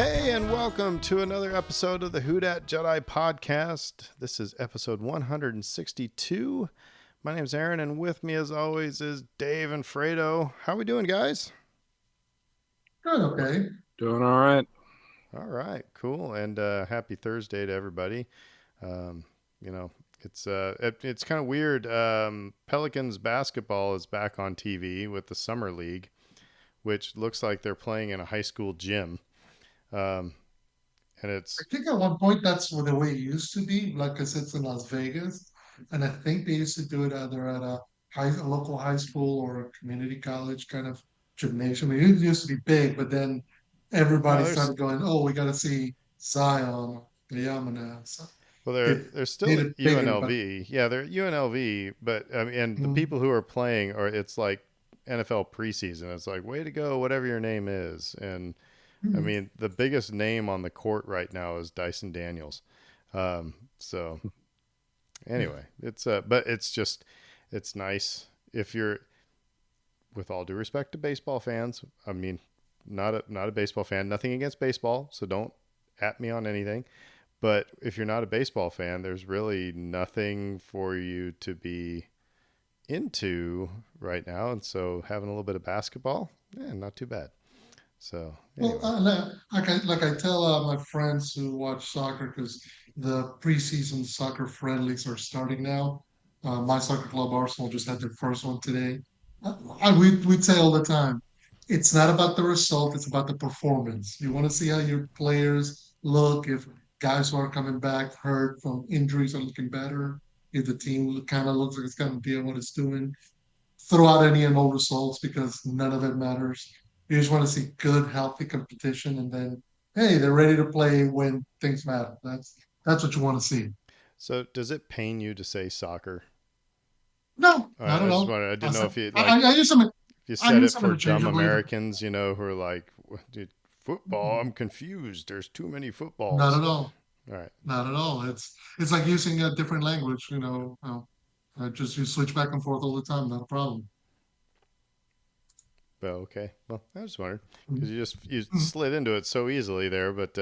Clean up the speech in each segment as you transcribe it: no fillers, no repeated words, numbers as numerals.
Hey, and welcome to another episode of the Who Dat Jedi podcast. This is episode 162. My name's Aaron, and with me, as always, is Dave and Fredo. How we doing, guys? Good, okay. Doing all right. All right, cool, and happy Thursday to everybody. Um, you know, it's kind of weird. Pelicans basketball is back on TV with the summer league, which looks like they're playing in a high school gym. Um, and I it's think at one point that's the way it used to be. Like I said, it's in Las Vegas, and I think they used to do it either at a local high school or a community college kind of gymnasium. It used to be big, but then no, everybody there's started going, "Oh, we got to see Zion, the Yamana." So Well, it they're made still at it bigger, but UNLV. Yeah, they're at UNLV, but I mean, and the mm, people who are playing are it's like NFL preseason. It's like way to go, whatever your name is. And I mm, mean, the biggest name on the court right now is Dyson Daniels. So yeah. anyway, but it's nice if you're, with all due respect to baseball fans. I mean, not a baseball fan. Nothing against baseball, so don't at me on anything. But if you're not a baseball fan, there's really nothing for you to be into right now. And so having a little bit of basketball, not too bad. So Well, anyway, like I tell my friends who watch soccer because the preseason soccer friendlies are starting now. My soccer club Arsenal just had their first one today. We'd say all the time, it's not about the result; it's about the performance. You want to see how your players look. If guys who are coming back hurt from injuries are looking better. If the team kind of looks like it's got an idea what it's doing, throw out any and all results because none of it matters. You just want to see good, healthy competition, and then hey, they're ready to play when things matter. That's what you want to see. so does it pain you to say soccer? No, not at I just all. wanted, I didn't know if you I use them. if you I said use it them for dumb interchangeably. Americans, who are like, dude, football, I'm confused. There's too many Not footballs. at all. All right. Not at all. It's like using a different language. Just you switch back and forth all the time. Not a problem. Well, okay. Well, I just wondered because Mhm. you Mhm. slid into it so easily there, but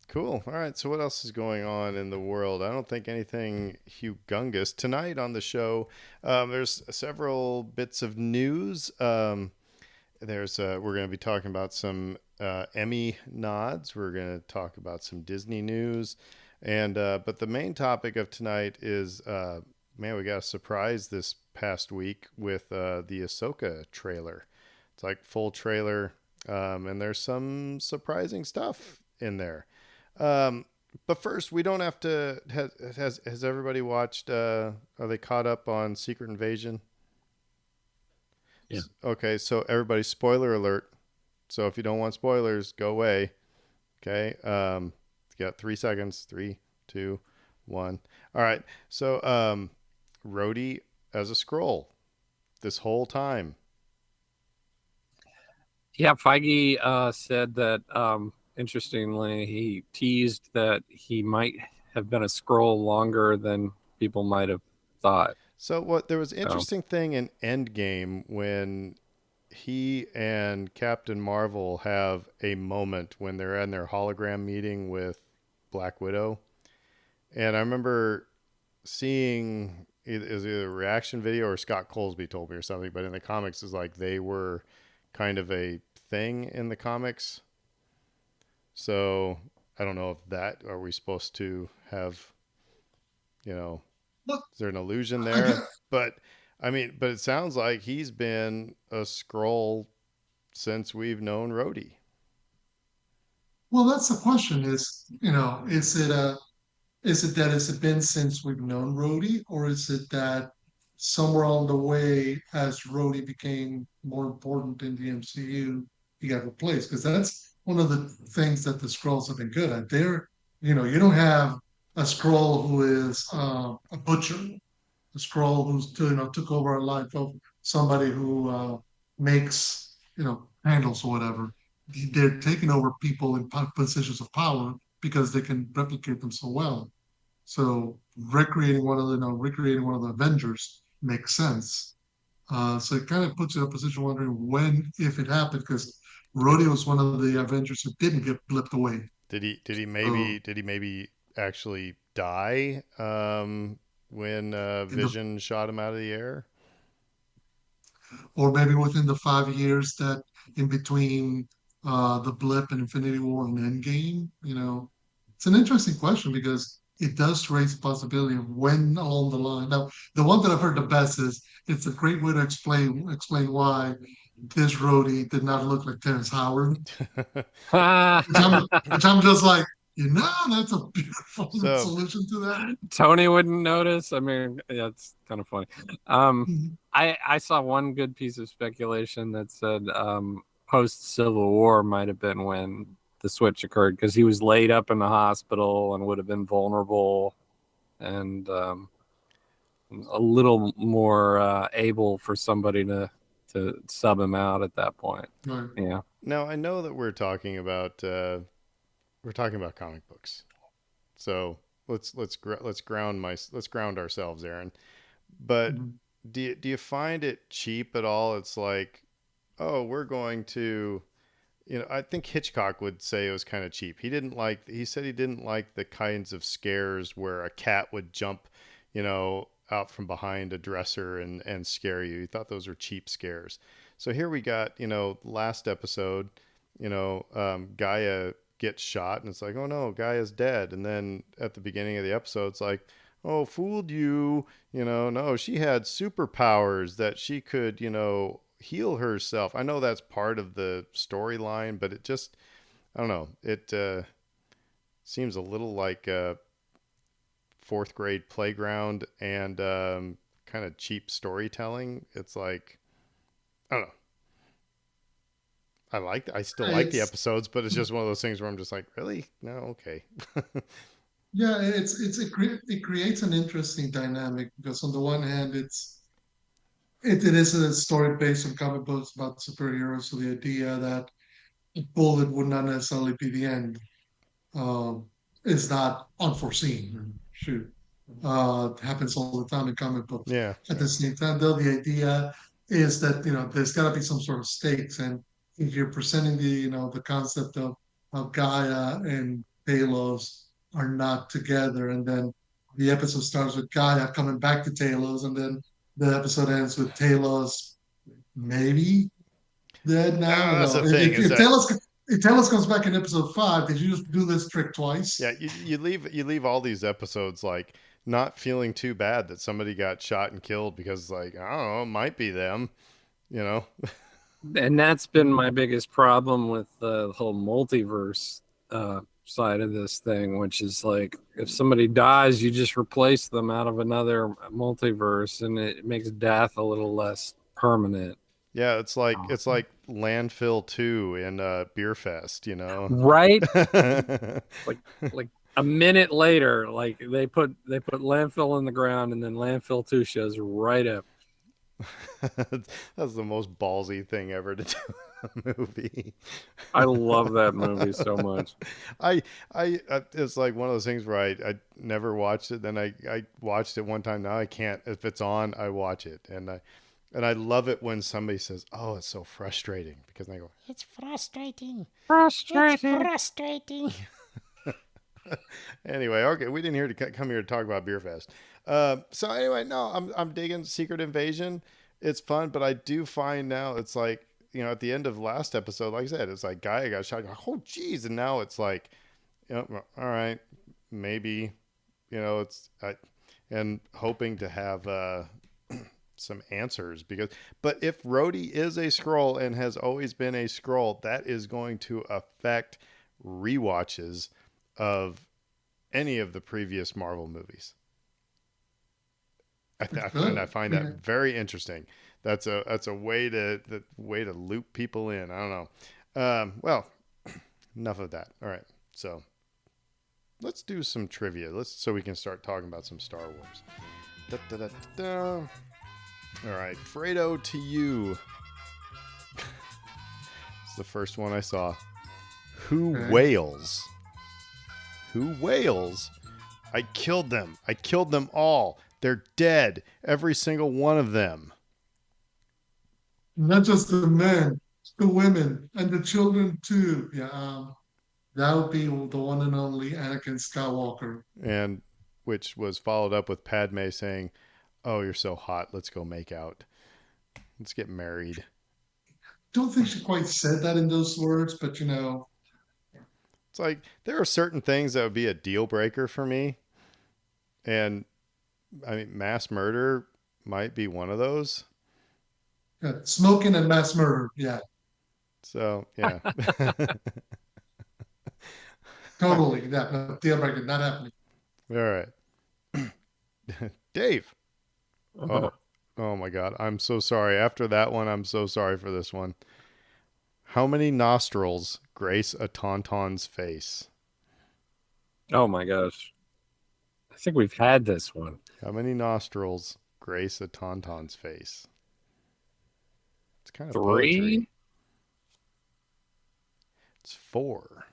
cool. All right. So what else is going on in the world? I don't think anything humongous tonight on the show. There's several bits of news. There's we're going to be talking about some Emmy nods. We're going to talk about some Disney news, and but the main topic of tonight is man, we got a surprise this past week with the Ahsoka trailer. It's like full trailer, and there's some surprising stuff in there. Um, but first, we don't have to. Has everybody watched? Are they caught up on Secret Invasion? Yeah. Okay, so everybody, spoiler alert. So if you don't want spoilers, go away. Okay. You got 3 seconds. Three, two, one. All right. So Rhodey as a scroll this whole time. Yeah, Feige said that, interestingly, he teased that he might have been a scroll longer than people might have thought. So what there was an So, interesting thing in Endgame when he and Captain Marvel have a moment when they're in their hologram meeting with Black Widow. And I remember seeing is either a reaction video or Scott Colesby told me or something, but in the comics is like they were kind of a thing in the comics. So I don't know if that are we supposed to have, you know, Look, is there an illusion I there? get. But I mean, but it sounds like he's been a scroll since we've known Rhodey. Well, that's the question. Is it that has it been since we've known Rhodey, or is it that somewhere along the way, as Rhodey became more important in the MCU, he got replaced? Because that's one of the things that the Skrulls have been good at. You don't have a Skrull who is a butcher, a Skrull who's took over a life of somebody who makes handles or whatever. They're taking over people in positions of power because they can replicate them so well. So recreating one of the Avengers makes sense. So it kind of puts you in a position wondering when, if it happened, because Rhodey was one of the Avengers who didn't get blipped away. So Did he maybe actually die when in the Vision shot him out of the air? or maybe within the 5 years that in between the blip and Infinity War and Endgame, it's an interesting question because it does raise the possibility of when along the line. Now, the one that I've heard the best is it's a great way to explain why this roadie did not look like Terrence Howard, which I'm just like, that's a beautiful So, solution to that. Tony wouldn't notice. I mean, yeah, it's kind of funny. Um, Mhm. I saw one good piece of speculation that said post Civil War might have been when the switch occurred because he was laid up in the hospital and would have been vulnerable and a little more able for somebody to sub him out at that point. Right. Yeah. now I know that we're talking about comic books. So, let's ground ourselves, Aaron. But Mhm. do you find it cheap at all? It's like, oh, we're going to, I think Hitchcock would say it was kind of cheap. He said he didn't like the kinds of scares where a cat would jump, out from behind a dresser and scare you. He thought those were cheap scares. So here we got, last episode, Gaia gets shot and it's like, oh no, Gaia's dead. And then at the beginning of the episode, it's like, oh, fooled you. No, she had superpowers that she could, heal herself. I know that's part of the storyline, but it just, I don't know. It seems a little like a fourth grade playground and kind of cheap storytelling. It's like, I don't know. I still like the It's episodes, but it's just one of those things where I'm just like, really? No, okay. Yeah, it creates an interesting dynamic because on the one hand, it is a story based on comic books about superheroes, so the idea that a bullet would not necessarily be the end um, is not unforeseen. Shoot, it happens all the time in comic books. Yeah. At the same time, though, the idea is that there's got to be some sort of stakes, and if you're presenting the concept of Gaia and Talos are not together, and then the episode starts with Gaia coming back to Talos, and then the episode ends with Talos maybe dead now. That's the thing If, is if that Talos if Talos comes back in episode 5, did you just do this trick yeah, twice? you leave all these episodes like not feeling too bad that somebody got shot and killed because like I don't know, it might be them, you know. And that's been my biggest problem with the whole multiverse side of this thing, which is like if somebody dies, you just replace them out of another multiverse, and it makes death a little less permanent. Yeah, Uh, it's like landfill 2 in Beer Fest, right? Like like a minute later, like they put landfill in the ground, and then landfill two shows right up. That's the most ballsy thing ever to do in a movie. I love that movie so much. I it's like one of those things where I never watched it. Then I watched it one time. Now I can't. If it's on, I watch it, and I love it when somebody says, "Oh, it's so frustrating," because I go, "It's frustrating. It's Frustrating. frustrating." Anyway, okay, we didn't come here to talk about Beer Fest. So anyway, no, I'm digging Secret Invasion. It's fun, but I do find now it's like at the end of last episode, like I said, it's like Gaia got shot. Oh, geez, and now it's like, all right, maybe, it's and hoping to have some answers but if Rhodey is a scroll and has always been a scroll, that is going to affect rewatches of any of the previous Marvel movies. It's I good. find I that mean, very interesting. That's a way to loop people in. I don't know. Well, enough of that. All right, so let's do some trivia. Let's so we can start talking about some Star Wars. Da, da, da, da, da. All right, Fredo, to you. It's the first one I saw. Who okay. wails? Who wails? I killed them. I killed them all. They're dead. Every single one of them. Not just the men. the women and the children too. Yeah, that would be the one and only Anakin Skywalker. And which was followed up with Padme saying, "Oh, you're so hot. Let's go make out. Let's get married." Don't think she quite said that in those words, but It's like there are certain things that would be a deal breaker for me, and I mean, mass murder might be one of those. yeah, smoking and mass murder. Yeah, So yeah. All totally. Yeah, no, deal breaker, not happening. right, Dave. Oh, oh my God, I'm so sorry. After that one, I'm so sorry for this one. How many nostrils grace a tauntaun's face? Oh my gosh. I think we've had this one. How many nostrils grace a tauntaun's face? It's kind of poetry. Three? It's four.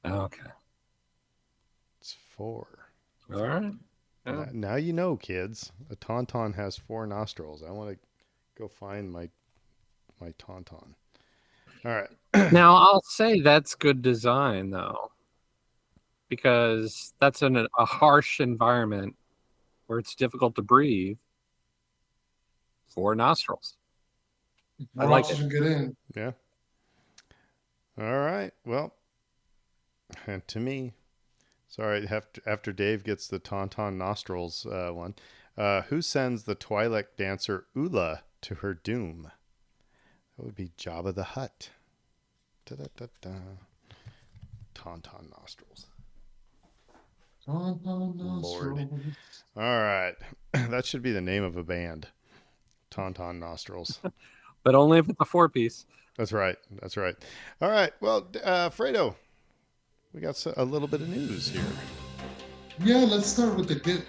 Okay. It's four. All right. Yeah. Now you know, kids. A tauntaun has four nostrils. I want to go find my tauntaun. All right. Now I'll say that's good design though, because that's in a harsh environment where it's difficult to breathe. Four nostrils. I More like it. oxygen get in. Yeah. All right. Well, and to me, sorry, after Dave gets the tauntaun nostrils one, who sends the Twi'lek dancer Ula to her doom? That would be Jabba the Hutt. Da-da-da-da. Tauntaun nostrils. Lord. All right. That should be the name of a band. Tauntaun nostrils. But only if it's a four-piece. That's right. That's right. All right. Well, Fredo, we got a little bit of news here. Yeah, let's start with the good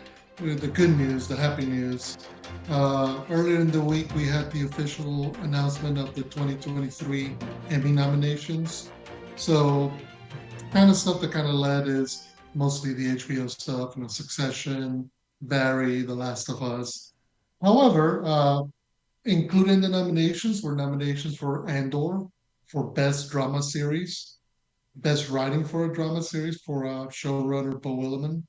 news, the happy news. Earlier in the week, we had the official announcement of the 2023 Emmy nominations. So, kind of stuff that kind of led is mostly the HBO stuff, Succession, Barry, The Last of Us. However, included in the nominations were nominations for Andor for Best Drama Series, Best Writing for a Drama Series for showrunner Bo Willimon,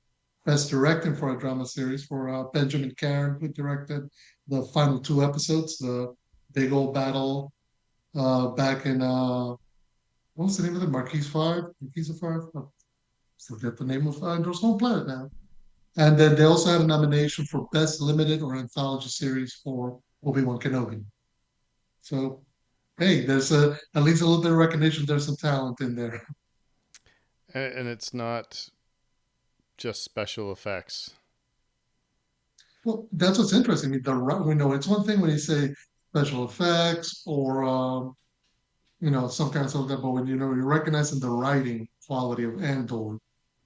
Best Directing for a Drama Series for Benjamin Caron, who directed the final two episodes, the big old battle back in, what was the name of it? Marquise 5? Marquise of 5? I forget the name of Andor's home planet now. And then they also had a nomination for Best Limited or Anthology Series for Obi-Wan Kenobi. So, hey, there's at least a little bit of recognition. There's some talent in there. And it's not just special effects. Well, that's what's interesting. I mean, we know it's one thing when you say special effects or some kind of stuff like that, but when you're recognizing the writing quality of Andor,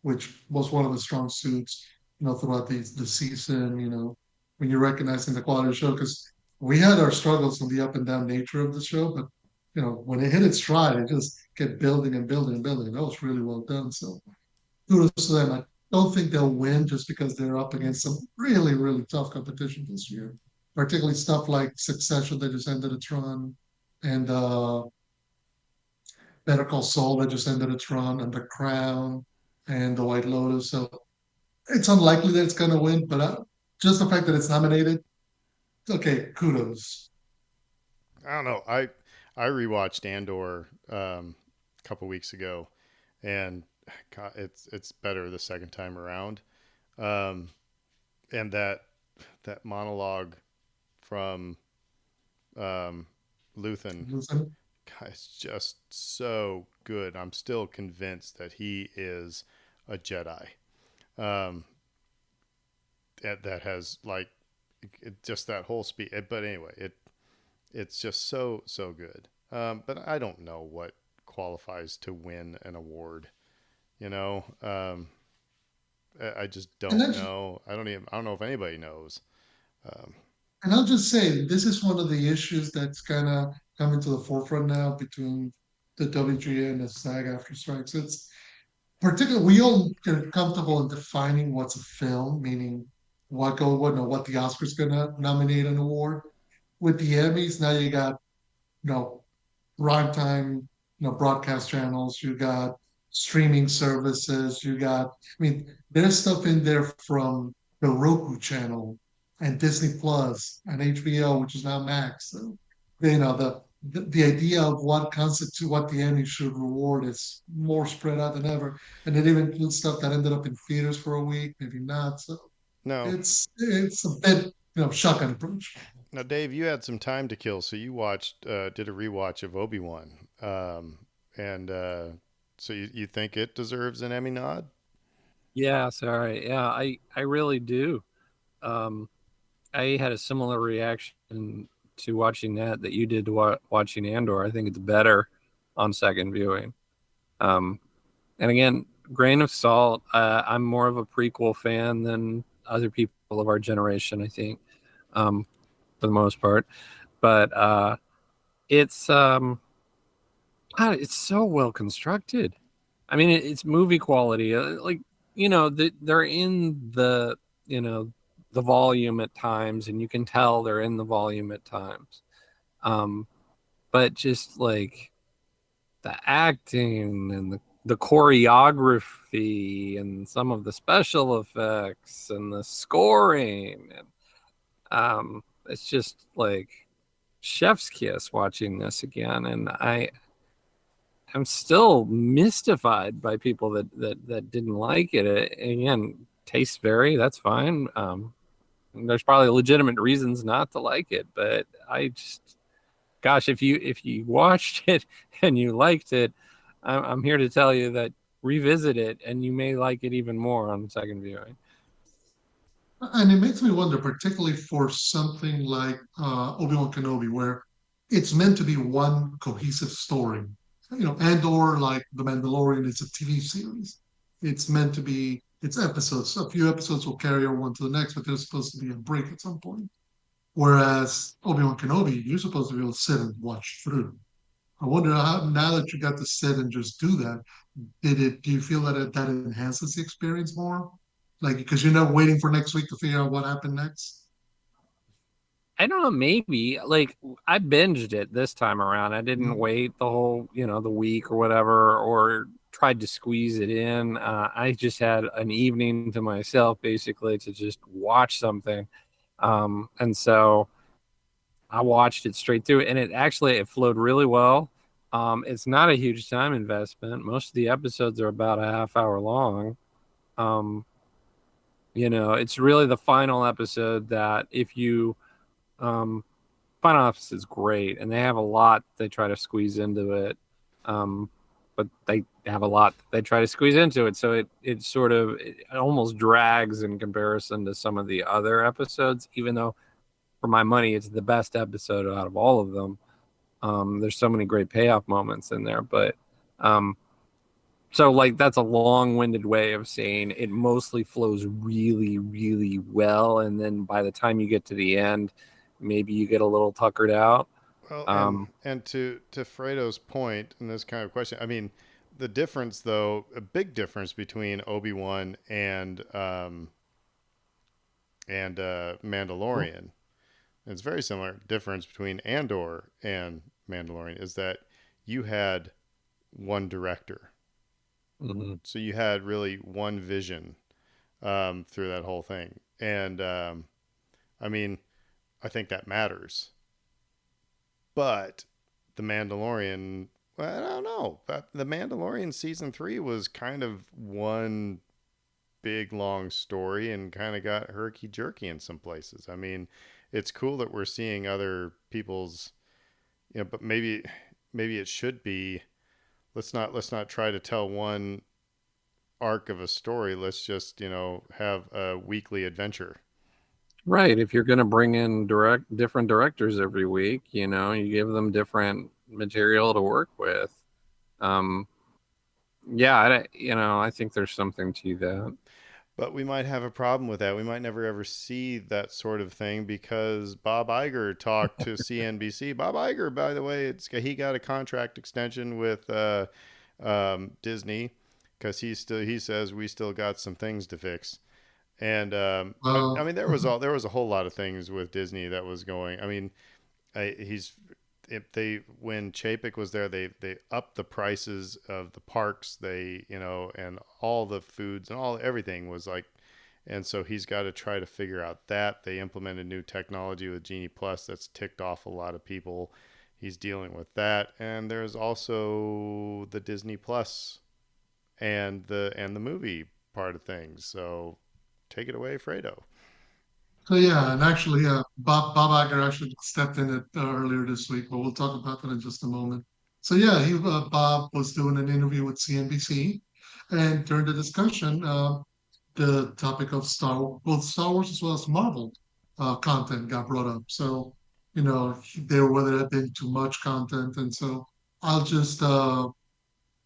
which was one of the strong suits, throughout the season, when you're recognizing the quality of the show, because we had our struggles on the up and down nature of the show, but when it hit its stride, it just kept building and building and building. That was really well done. So kudos to them. I don't think they'll win just because they're up against some really, really tough competition this year, particularly stuff like Succession that just ended its run and Better Call Saul that just ended its run and The Crown and The White Lotus. So it's unlikely that it's going to win, but just the fact that it's nominated, okay, kudos. I don't know. I rewatched Andor a couple weeks ago, and God, it's better the second time around. Um, and that monologue from Luthen, Listen, God, it's just so good. I'm still convinced that he is a Jedi. Um, that has like just that whole speech. But anyway, it's just so good. But I don't know what qualifies to win an award. You know, I just and don't that's know. I don't know if anybody knows. Um, and I'll just say this is one of the issues that's kind of coming to the forefront now between the WGA and the SAG after strikes. It's particularly we all get comfortable in defining what's a film, meaning what the Oscars gonna nominate an award. With the Emmys, now you got you know prime time, broadcast channels. You got streaming services. You got, I mean, there's stuff in there from the Roku channel and Disney Plus and HBO, which is now Max. So, the idea of what constitutes what the Emmy should reward is more spread out than ever, and it even includes stuff that ended up in theaters for a week, maybe not. So No. it's a bit shotgun approach. Now, Dave, you had some time to kill, so you watched, did a rewatch of Obi-Wan. And so you think it deserves an Emmy nod? Yeah, sorry. Yeah, I really do. Um, I had a similar reaction to watching that you did to watching Andor. I think it's better on second viewing. Um, and again, grain of salt. I'm more of a prequel fan than other people of our generation, I think, for the most part. But it's God, it's so well constructed. I mean, it's movie quality. Like they're in you know the volume at times, and you can tell they're in the volume at times. Um, but just like the acting and the choreography and some of the special effects and the scoring and it's just like chef's kiss watching this again. And I'm still mystified by people that didn't like it. Again, tastes vary. That's fine. There's probably legitimate reasons not to like it, but I just, gosh, if you watched it and you liked it, I'm here to tell you that revisit it and you may like it even more on second viewing. And it makes me wonder, particularly for something like Obi-Wan Kenobi, where it's meant to be one cohesive story. Andor, like The Mandalorian, it's a TV series. It's meant to be, it's episodes. A few episodes will carry over one to the next, but there's supposed to be a break at some point. Whereas Obi-Wan Kenobi, you're supposed to be able to sit and watch through. I wonder how, now that you got to sit and just do that, do you feel that that enhances the experience more? Like, because you're not waiting for next week to figure out what happened next? I don't know, maybe like I binged it this time around. I didn't Mhm. wait the whole, the week or whatever, or tried to squeeze it in. I just had an evening to myself basically to just watch something. And so I watched it straight through, and it flowed really well. It's not a huge time investment. Most of the episodes are about a half hour long. Um, it's really the final episode that if you um, final episode is great, and they have a lot they try to squeeze into it. Um, but they have a lot they try to squeeze into it, so it almost drags in comparison to some of the other episodes. Even though, for my money, it's the best episode out of all of them. There's so many great payoff moments in there, but um, so like that's a long-winded way of saying it mostly flows really, really well, and then by the time you get to the end, maybe you get a little tuckered out. Well, Um, and to Fredo's point in this kind of question, I mean, the difference though, a big difference between Obi-Wan and Mandalorian. It's very similar. Difference between Andor and Mandalorian is that you had one director, mhm. so you had really one vision through that whole thing, and I mean, I think that matters. But the Mandalorian, well, I don't know. But the Mandalorian season 3 was kind of one big long story and kind of got herky jerky in some places. I mean, it's cool that we're seeing other people's, but maybe it should be, let's not try to tell one arc of a story. Let's just, have a weekly adventure. Right. If you're going to bring in different directors every week, you give them different material to work with. Um, yeah, I think there's something to that. But we might have a problem with that. We might never ever see that sort of thing because Bob Iger talked to CNBC. Bob Iger, by the way, he got a contract extension with Disney because he says we still got some things to fix. And I Well, mean there was a whole lot of things with Disney that was going. I mean, he's if they when Chapek was there, they upped the prices of the parks. They and all the foods and all everything was like, and so he's got to try to figure out that they implemented new technology with Genie Plus that's ticked off a lot of people. He's dealing with that, and there's also the Disney Plus and the movie part of things. So take it away, Fredo. So yeah, and actually, Bob Iger actually stepped in it earlier this week, but we'll talk about that in just a moment. So yeah, Bob was doing an interview with CNBC, and during the discussion, the topic of both Star Wars as well as Marvel content got brought up. So there whether there had been too much content, and so I'll just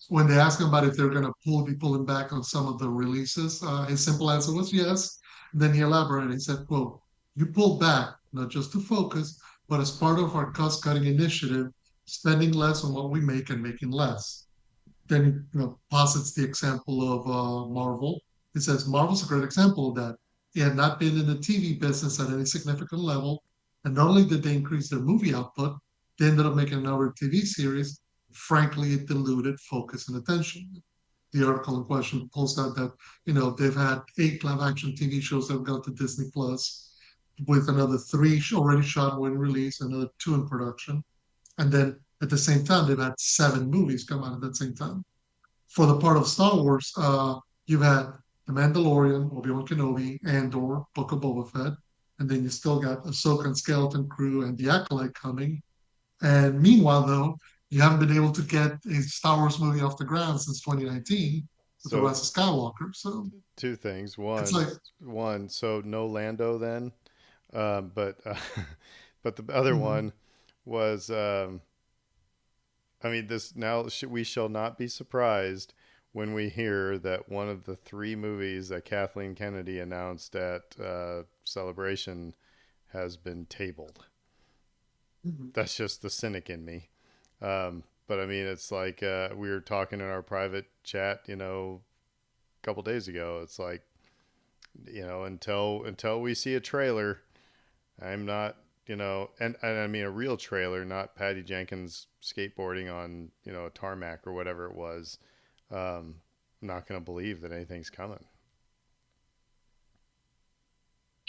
when they asked him about if they're going to be pulling back on some of the releases, his simple answer was yes. And then he elaborated. He said, "quote You pulled back not just to focus, but as part of our cost-cutting initiative, spending less on what we make and making less." Then posits the example of Marvel. He says Marvel's a great example of that. It had not been in the TV business at any significant level, and not only did they increase their movie output, they ended up making another TV series. Frankly, it diluted focus and attention. The article in question pulls out that they've had 8 live-action TV shows that have gone to Disney Plus, with another three already shot when released, another two in production, and then at the same time they've had 7 movies come out at that same time. For the part of Star Wars, you've had The Mandalorian, Obi-Wan Kenobi, Andor, Book of Boba Fett, and then you still got Ahsoka and Skeleton Crew and The Acolyte coming. And meanwhile, though, you haven't been able to get a Star Wars movie off the ground since 2019 with The So Rise of Skywalker. So two things. it's One, like, one. So no Lando then, but but the other mhm. one was. I mean, this now we shall not be surprised when we hear that one of the 3 movies that Kathleen Kennedy announced at Celebration has been tabled. Mhm. That's just the cynic in me. But I mean, it's like we were talking in our private chat, a couple days ago. It's like, until we see a trailer, I'm not, and I mean a real trailer, not Patty Jenkins skateboarding on, a tarmac or whatever it was. Not going to believe that anything's coming.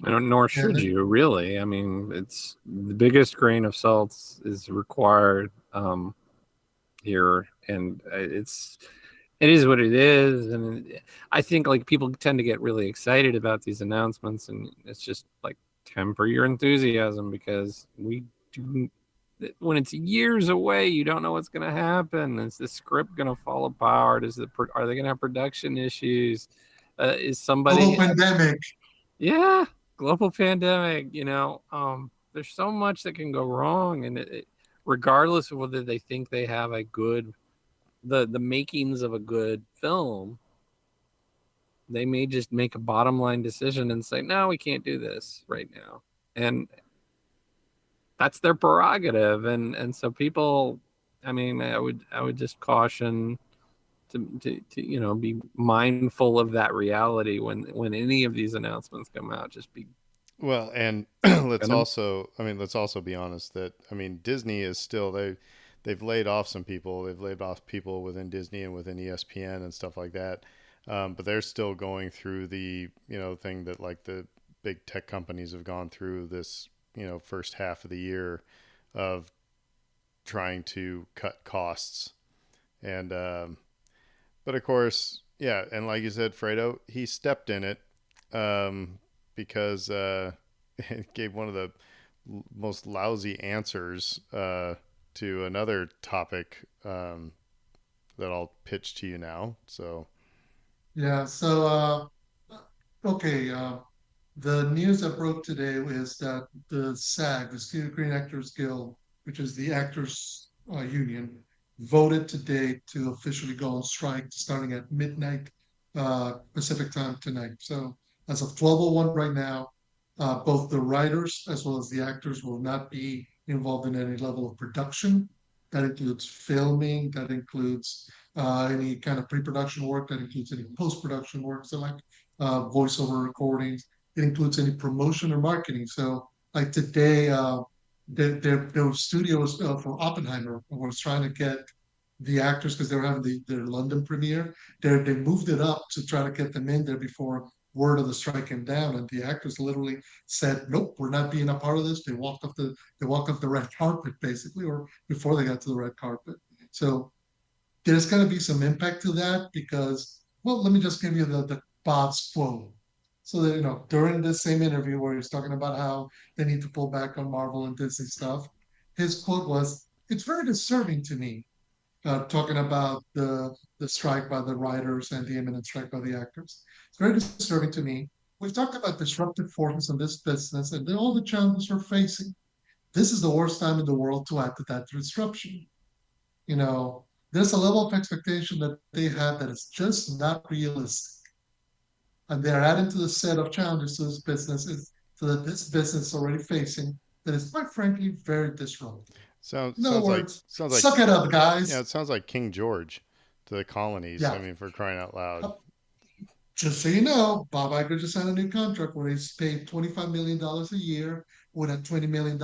Nor And should you really. I mean, it's the biggest grain of salt is required here, and it is what it is. And I think like people tend to get really excited about these announcements, and it's just like temper your enthusiasm because we do. When it's years away, you don't know what's going to happen. Is the script going to fall apart? Are they going to have production issues? Is global somebody pandemic. yeah, global pandemic, there's so much that can go wrong, and regardless of whether they think they have a good the makings of a good film, they may just make a bottom line decision and say, "No, we can't do this right now." And that's their prerogative, and so people, I mean, I would just caution to be mindful of that reality when any of these announcements come out. Just be Well, and gonna let's also be honest that I mean Disney is still they've laid off some people. They've laid off people within Disney and within ESPN and stuff like that. But they're still going through the thing that like the big tech companies have gone through this first half of the year of trying to cut costs. And but of course, yeah, and like you said, Fredo, he stepped in it because it gave one of the most lousy answers to another topic that I'll pitch to you now. So, Yeah. So okay. The news that broke today is that the SAG, the Screen Actors Guild, which is the actors union, voted today to officially go on strike starting at midnight Pacific time tonight. So as of 12:01 right now, both the writers as well as the actors will not be involved in any level of production. That includes filming, that includes any kind of pre-production work, that includes any post-production work, so like voiceover recordings. It includes any promotion or marketing. So like today, their studios for Oppenheimer was trying to get the actors because they were having their London premiere. They moved it up to try to get them in there before word of the strike came down, and the actors literally said, "Nope, we're not being a part of this." They walked off the red carpet basically, or before they got to the red carpet. So there's going to be some impact to that because, well, let me just give you the Bob's quote. So that, during this same interview where he's talking about how they need to pull back on Marvel and Disney stuff, his quote was, "It's very disturbing to me," talking about the strike by the writers and the imminent strike by the actors. It's very disturbing to me. We've talked about disruptive forces in this business and all the challenges we're facing. This is the worst time in the world to add to that disruption. You know, there's a level of expectation that they have that is just not realistic. And they're adding to the set of challenges to this business is so that this business is already facing that is quite frankly very disruptive. Sounds In other sounds like words, sounds like suck it up, yeah, it guys. sounds like King George to the colonies. I Yeah. mean, for crying out loud. Just so you know, Bob Iger just signed a new contract where he's paid $25 million a year with a $20 million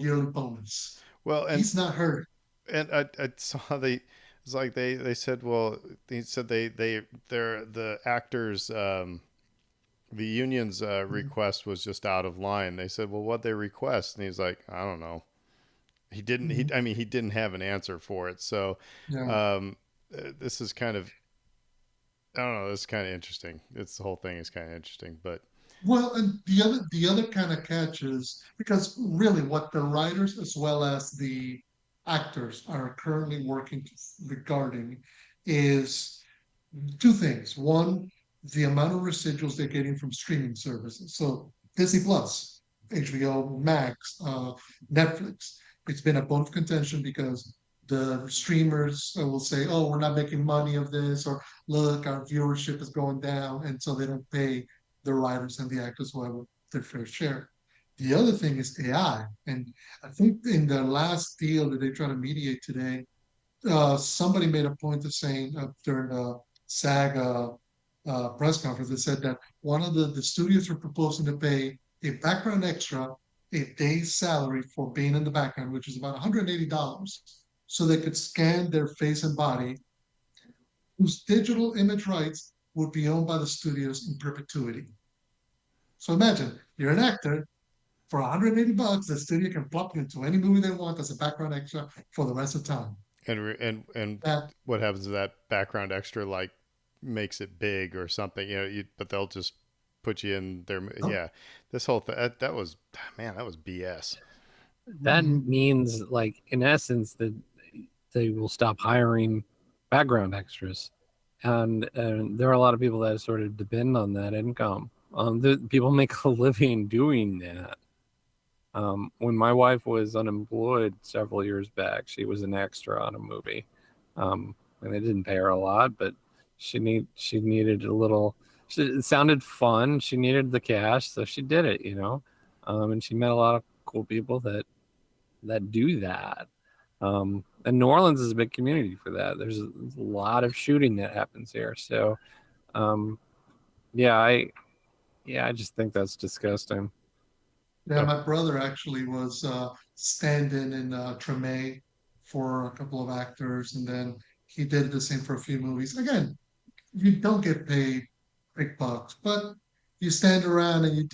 yearly bonus. Well, He's not hurt. I saw it's like they said, well, they said they're the actors the union's request was just out of line. They said, well, what they request? And he's like, I don't know. He didn't. He Mhm. I mean, he didn't have an answer for it. So Yeah. um, this is kind of, I don't know. This is kind of interesting. It's the whole thing is kind of interesting, but Well, and the other kind of catch is because really what the writers as well as the actors are currently working regarding is two things. One, the amount of residuals they're getting from streaming services. So Disney Plus, HBO Max, Netflix. It's been a bone of contention because the streamers will say, "Oh, we're not making money of this," or "Look, our viewership is going down," and so they don't pay the writers and the actors who have their fair share. The other thing is AI, and I think in the last deal that they try to mediate today, somebody made a point of saying during the SAG press conference, they said that one of the studios were proposing to pay a background extra a day's salary for being in the background, which is about $180, so they could scan their face and body, whose digital image rights would be owned by the studios in perpetuity. So imagine you're an actor. For $180, the studio can plop you into any movie they want as a background extra for the rest of time. and That what happens to that background extra? Like makes it big or something, but they'll just put you in there. Yeah, this whole thing that was, man, that was BS. That mhm. means, like, in essence, that they will stop hiring background extras, and there are a lot of people that sort of depend on that income. People make a living doing that. When my wife was unemployed several years back, she was an extra on a movie, and they didn't pay her a lot, but she needed a little. It sounded fun. She needed the cash, so she did it. And she met a lot of cool people that do that. And New Orleans is a big community for that. There's a lot of shooting that happens here. So, um, yeah, I just think that's disgusting. Yeah, So my brother actually was stand-in Treme for a couple of actors, and then he did the same for a few movies. Again, you don't get paid big bucks, but you stand around and you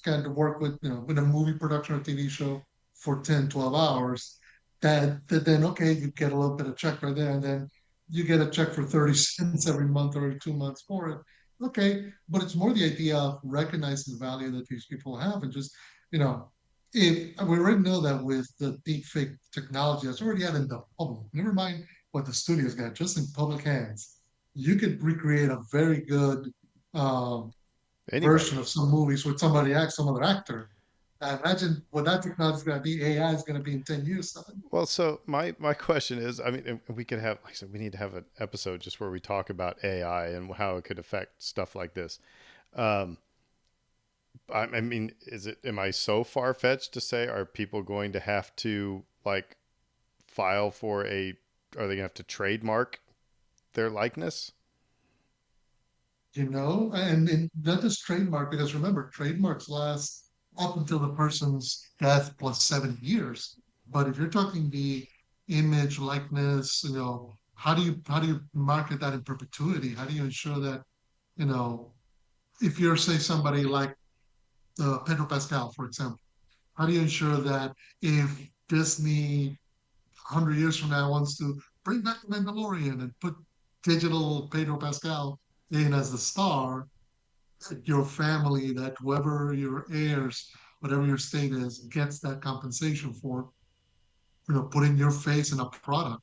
kind of work with, with a movie production or TV show for 10, 12 hours. That then, okay, you get a little bit of check right there, and then you get a check for 30 cents every month or every 2 months for it. Okay, but it's more the idea of recognizing the value that these people have and just, you know, if we already know that with the deep fake technology that's already out in the public, never mind what the studios got, just in public hands, you could recreate a very good um, version anybody. of some movies with somebody act some other actor. I imagine what that technology is going to be. AI is going to be in 10 years. Time. Well, so my question is, I mean, we could have, like I said, we need to have an episode just where we talk about AI and how it could affect stuff like this. Um, I mean, am I so far fetched to say, are people going to have to like file for are they going to have to trademark their likeness? And not just trademark, because remember, trademarks last. up until the person's death plus 7 years. But if you're talking the image, likeness, how do you market that in perpetuity? How do you ensure that, you know, if you're say somebody like Pedro Pascal, for example, how do you ensure that if Disney 100 years from now wants to bring back the Mandalorian and put digital Pedro Pascal in as the star, your family, that whoever your heirs, whatever your state is, gets that compensation for, putting your face in a product,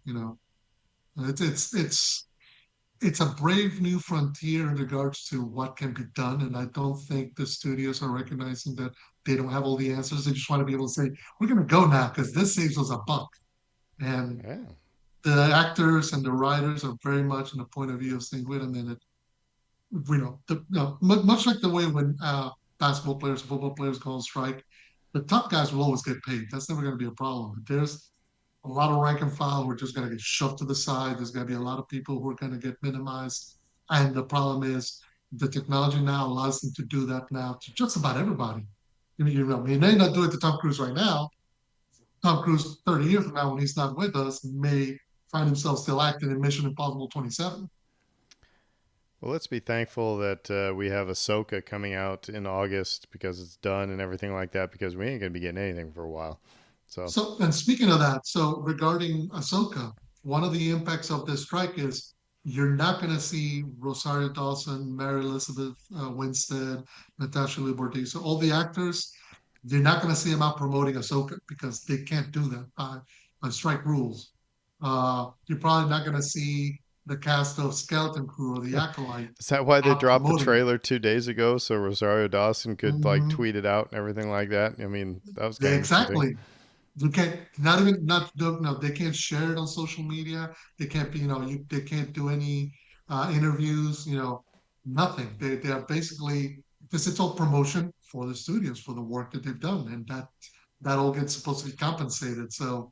it's a brave new frontier in regards to what can be done. And I don't think the studios are recognizing that they don't have all the answers. They just want to be able to say, we're going to go now because this saves us a buck. And Yeah. the actors and the writers are very much in the point of view of saying, wait a minute, much like the way when basketball players, football players go on strike, the top guys will always get paid. That's never going to be a problem. But there's a lot of rank and file who are just going to get shoved to the side. There's going to be a lot of people who are going to get minimized. And the problem is the technology now allows them to do that now to just about everybody. I mean, they may not do it to Tom Cruise right now. Tom Cruise, 30 years from now, when he's not with us, may find himself still acting in Mission Impossible 27. Well, let's be thankful that we have Ahsoka coming out in August because it's done and everything like that. Because we ain't gonna be getting anything for a while. So So, and speaking of that, so regarding Ahsoka, one of the impacts of this strike is you're not going to see Rosario Dawson, Mary Elizabeth Winstead, Natasha Liu Bordisa, all the actors. You're not going to see them out promoting Ahsoka because they can't do that by strike rules. You're probably not going to see the cast of Skeleton Crew or the Acolyte is that why they out dropped the promoting it. trailer 2 days ago so Rosario Dawson could like Mhm. tweet it out and everything like that? I mean, that was kind of interesting thing. Exactly. You can't not even not no, they can't share it on social media. They can't be, they can't do any interviews, nothing. They are basically because it's all promotion for the studios for the work that they've done, and that all gets supposed to be compensated. So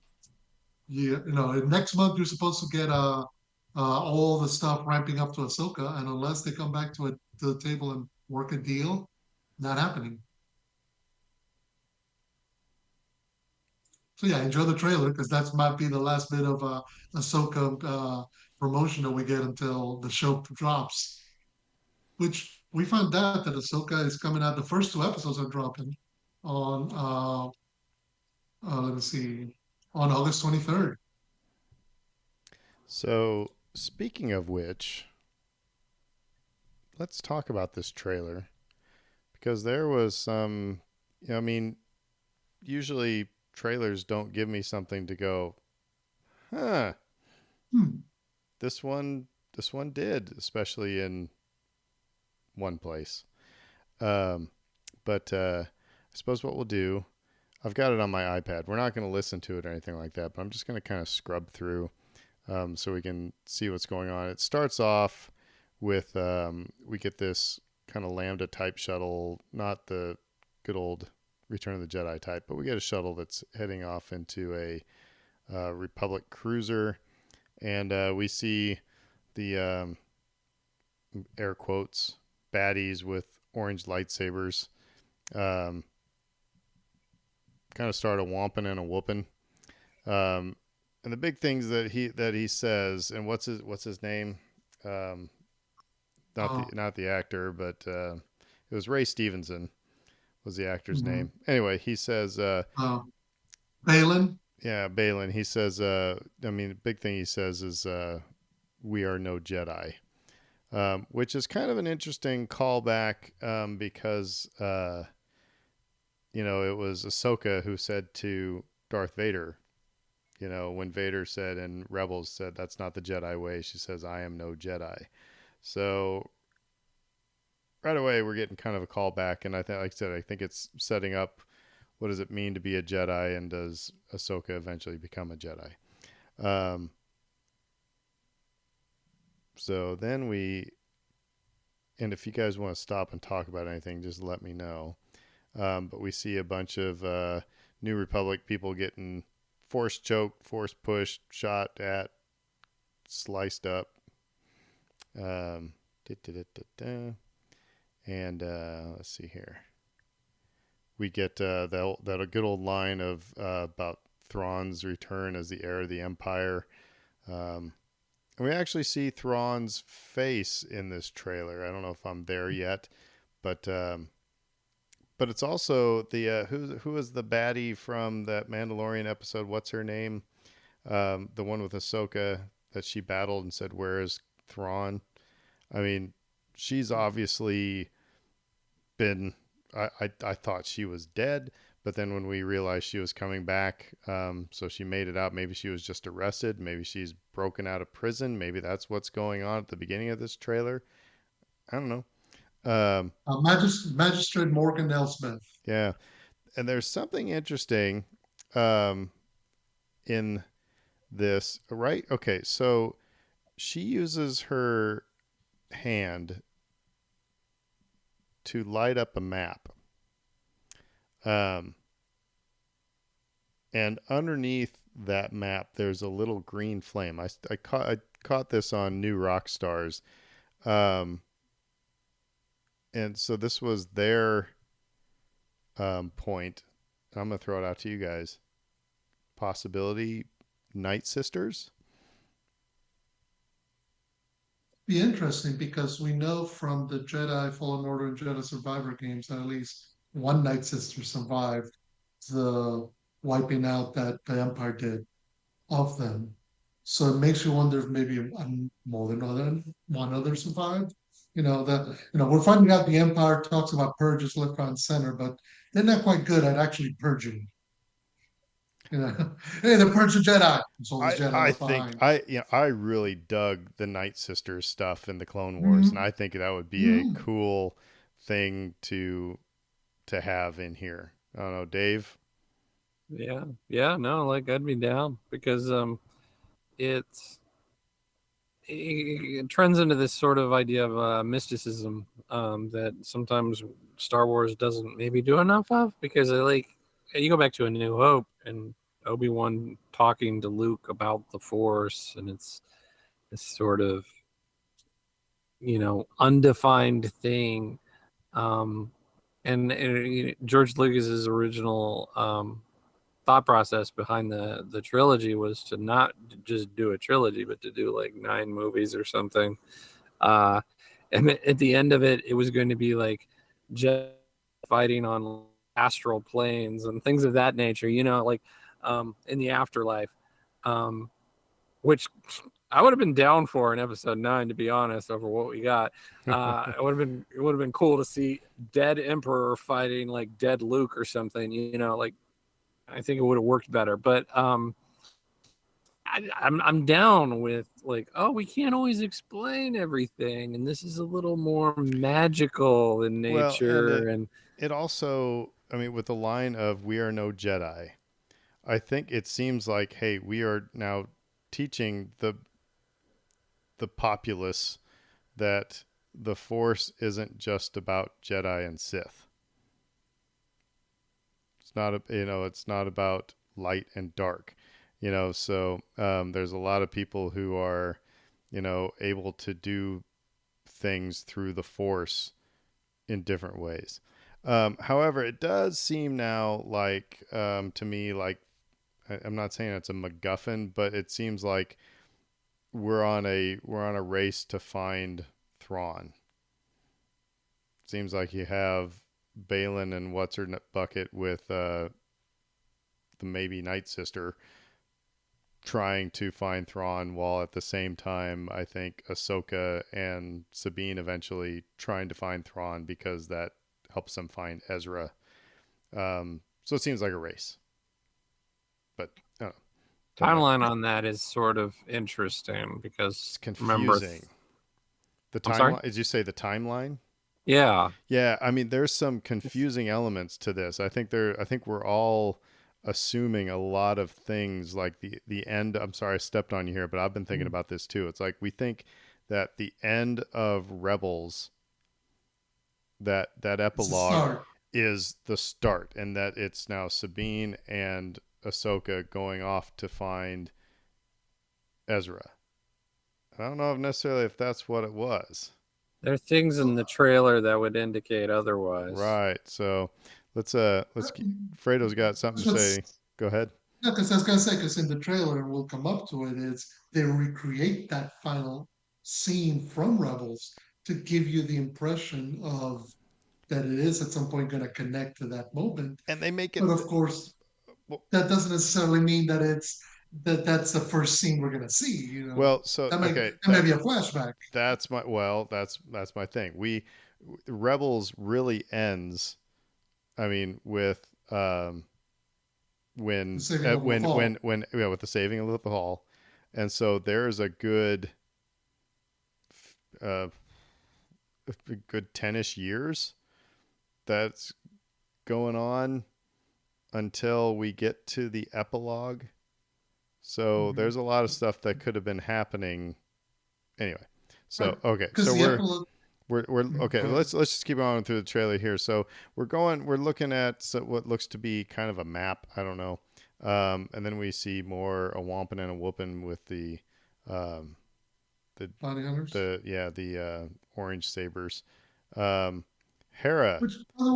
next month you're supposed to get all the stuff ramping up to Ahsoka, and unless they come back to the table and work a deal, not happening. So yeah, enjoy the trailer because that might be the last bit of Ahsoka promotion that we get until the show drops. Which we found out that Ahsoka is coming out. The first two episodes are dropping on let me see, on August 23rd. So speaking of which, let's talk about this trailer because there was some. I mean, usually trailers don't give me something to go, huh? Hmm. This one, this one did, especially in one place. Um, but I suppose what we'll do, I've got it on my iPad. We're not going to listen to it or anything like that, but I'm just going to kind of scrub through so we can see what's going on. It starts off with we get this kind of Lambda type shuttle, not the good old Return of the Jedi type, but we get a shuttle that's heading off into a Republic cruiser, and we see the air quotes baddies with orange lightsabers um, kind of start a whomping and a whooping. Um, and the big things that he says, and what's his name? Um, Uh, not the actor, but it was Ray Stevenson was the actor's mhm. name. Anyway, he says, uh, Balin. yeah, Balin. He says, I mean, the big thing he says is, "We are no Jedi," which is kind of an interesting callback because it was Ahsoka who said to Darth Vader, when Vader said and Rebels said, "That's not the Jedi way," she says, "I am no Jedi." So right away, we're getting kind of a callback, and I think, like I said, I think it's setting up what does it mean to be a Jedi, and does Ahsoka eventually become a Jedi? Um, so then and if you guys want to stop and talk about anything, just let me know. But we see a bunch of New Republic people getting force choked, force pushed, shot at, sliced up. Um, da, da, da, da, da. And let's see here. we get that a good old line of about Thrawn's return as the heir of the Empire. Um, and we actually see Thrawn's face in this trailer. I don't know if I'm there yet, but it's also the who is the baddie from that Mandalorian episode? What's her name? The one with Ahsoka that she battled and said, "Where is Thrawn?" I mean, she's obviously been. I thought she was dead, but then when we realized she was coming back, so she made it out. Maybe she was just arrested. Maybe she's broken out of prison. Maybe that's what's going on at the beginning of this trailer. I don't know. Um, Magistrate Morgan L. Smith. yeah, and there's something interesting um, in this, right? Okay, so she uses her hand to light up a map. Um, and underneath that map, there's a little green flame. I caught this on New Rock Stars. Um, and so this was their point. I'm going to throw it out to you guys. Possibility Night Sisters? Be interesting because we know from the Jedi Fallen Order and Jedi Survivor games that at least one Night Sister survived the wiping out that the Empire did of them. So it makes you wonder if maybe more than one other survived. We're finding out the Empire talks about purges left, right, and center, but they're not quite good at actually purging. Hey, the purge the Jedi. It's all these Jedi I left think behind. I really dug the Night Sisters stuff in the Clone Wars, and Mhm. I think that would be a Mhm. cool thing to have in here. I don't know, Dave. Yeah, yeah, no, like I'd be down because it's it trends into this sort of idea of mysticism that sometimes Star Wars doesn't maybe do enough of because like you go back to A New Hope and Obi-Wan talking to Luke about the Force and it's this sort of undefined thing um, and George Lucas's original thought process behind the trilogy was to not just do a trilogy but to do like 9 movies or something uh and at the end of it was going to be like just fighting on astral planes and things of that nature like in the afterlife um which I would have been down for in episode 9 to be honest over what we got. It would have been cool to see dead Emperor fighting like dead Luke or something, like I think it would have worked better. But I'm down with like, oh, we can't always explain everything, and this is a little more magical in Well, and nature. And it also, I mean, with the line of "We are no Jedi," I think it seems like, hey, we are now teaching the populace that the Force isn't just about Jedi and Sith. It's not it's not about light and dark. So there's a lot of people who are, able to do things through the Force in different ways. However, it does seem now like to me like I'm not saying it's a MacGuffin, but it seems like we're on a race to find Thrawn. Seems like you have Balin and what's her bucket with the maybe Night Sister trying to find Thrawn, while at the same time I think Ahsoka and Sabine eventually trying to find Thrawn because that helps them find Ezra. So it seems like a race, but I don't know. Doesn't matter. timeline on that is sort of interesting It's because remember, confusing. The I'm sorry. timeline? Did you say the timeline? Yeah, Yeah, I mean, there's some confusing elements to this. I think we're all assuming a lot of things like the end. I'm sorry I stepped on you here, but I've been thinking about this too. It's like we think that the end of Rebels, that It's a epilogue start. is the start, and that it's now Sabine and Ahsoka going off to find Ezra. I don't know if necessarily if that's what it was. there are things in the trailer that would indicate otherwise. Right. So let's keep, Fredo's got something That's to say. what's Go ahead. yeah, because I was gonna say, because in the trailer, and we'll come up to it, is they recreate that final scene from Rebels to give you the impression of that it is at some point going to connect to that moment. And they make But it of course, well, that doesn't necessarily mean that that's the first scene we're going to see. well, so okay, That may be a flashback. that's my thing. We Rebels really ends, I mean, with The saving of Lothal, when yeah, with the saving of the hall. And so there's uh a good 10ish years that's going on until we get to the epilogue. So there's a lot of stuff that could have been happening anyway. right? So okay, Because so the epilogue. we're okay. Go ahead. Let's just keep on through the trailer here. So we're looking at what looks to be kind of a map. I don't know, and then we see more a womping and a whooping with um, the Bounty hunters. the orange sabers. Um, Hera, Which, go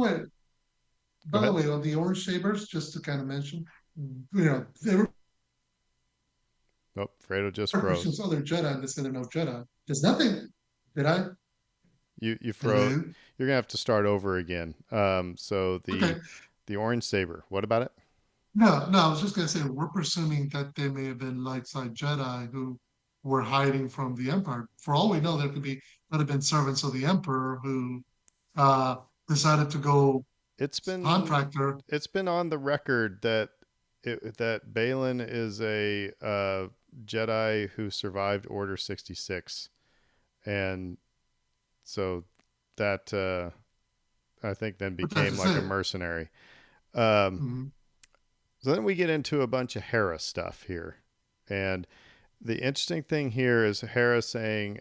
by the ahead. way, on the orange sabers, just to kind of mention, they Nope, Fredo just froze. Christians, other Jedi, and they said they're no Jedi. There's nothing. Did I? You froze. Hello. You're gonna have to start over again. So Okay. the orange saber. What about it? No, no, I was just going to say, we're presuming that they may have been light side Jedi who were hiding from the Empire. For all we know, could have been servants of the Emperor who uh, decided to go It's been contractor. it's been on the record that that Balin is a Jedi who survived Order 66, and so that I think then What did I became just like a say? mercenary. Um, Mhm. so then we get into a bunch of Hera stuff here, and the interesting thing here is Hera saying,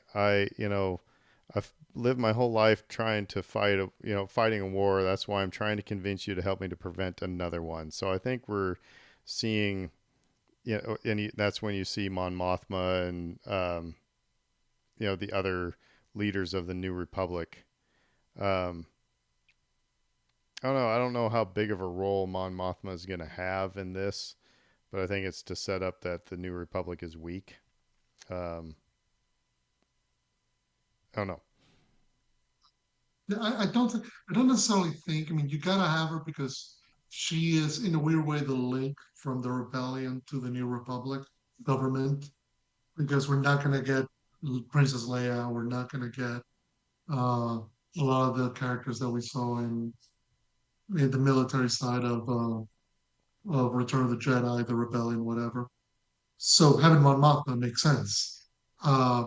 I've lived my whole life trying to fighting a war. That's why I'm trying to convince you to help me to prevent another one." So I think we're seeing, and that's when you see Mon Mothma and, the other leaders of the New Republic. Um, I don't know. I don't know how big of a role Mon Mothma is going to have in this, but I think it's to set up that the New Republic is weak. Um, I don't know. Yeah, I don't necessarily think. I mean, you gotta have her because she is, in a weird way, the link from the rebellion to the New Republic government. Because we're not gonna get Princess Leia, we're not gonna get a lot of the characters that we saw in the military side of Return of the Jedi, the Rebellion, whatever. So having Mon Mothma makes sense. Uh,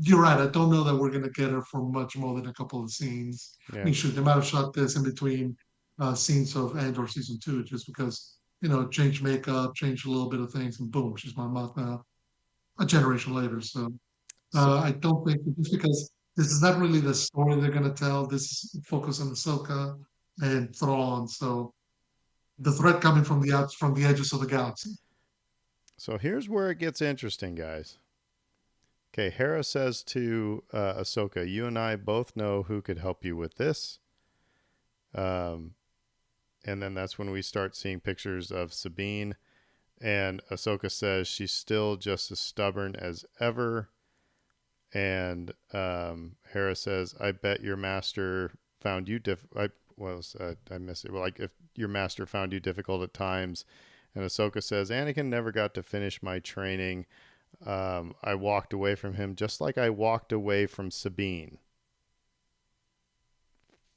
you're right. I don't know that we're going to get her for much more than a couple of scenes. I Yeah. mean, shoot, they might have shot this in between scenes of Andor season two, just because change makeup, change a little bit of things, and boom, she's Mon Mothma a generation later. So So, I don't think just because this is not really the story they're going to tell. This is focus on Ahsoka and Thrawn. So the threat coming from from the edges of the galaxy. so here's where it gets interesting, guys. Okay, Hera says to Ahsoka, "You and I both know who could help you with this." Um, and then that's when we start seeing pictures of Sabine. And Ahsoka says she's still just as stubborn as ever. And Hera says, "I bet your master found you I missed it. Well, like if your master found you difficult at times." And Ahsoka says, "Anakin never got to finish my training. I walked away from him just like I walked away from Sabine."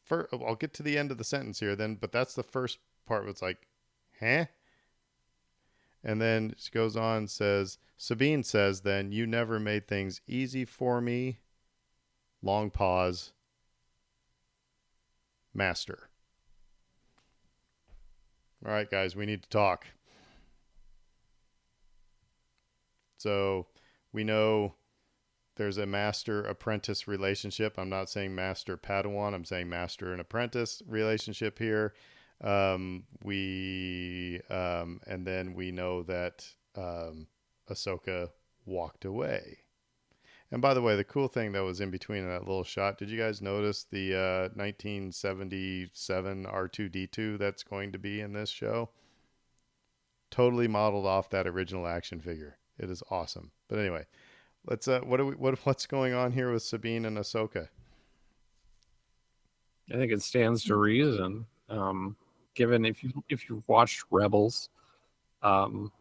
I'll get to the end of the sentence here then, but that's the first part where it's like, huh? And then she goes on and says, Sabine says, "Then you never made things easy for me." Long pause. Master. All right, guys, we need to talk. So we know there's a master apprentice relationship. I'm not saying master Padawan, I'm saying master and apprentice relationship here. And then we know that Ahsoka walked away. And by the way, the cool thing that was in between that little shot, did you guys notice the 1977 R2D2 that's going to be in this show? Totally modeled off that original action figure. It is awesome. But anyway, let's what's going on here with Sabine and Ahsoka? I think it stands to reason. Given if you watched Rebels, um,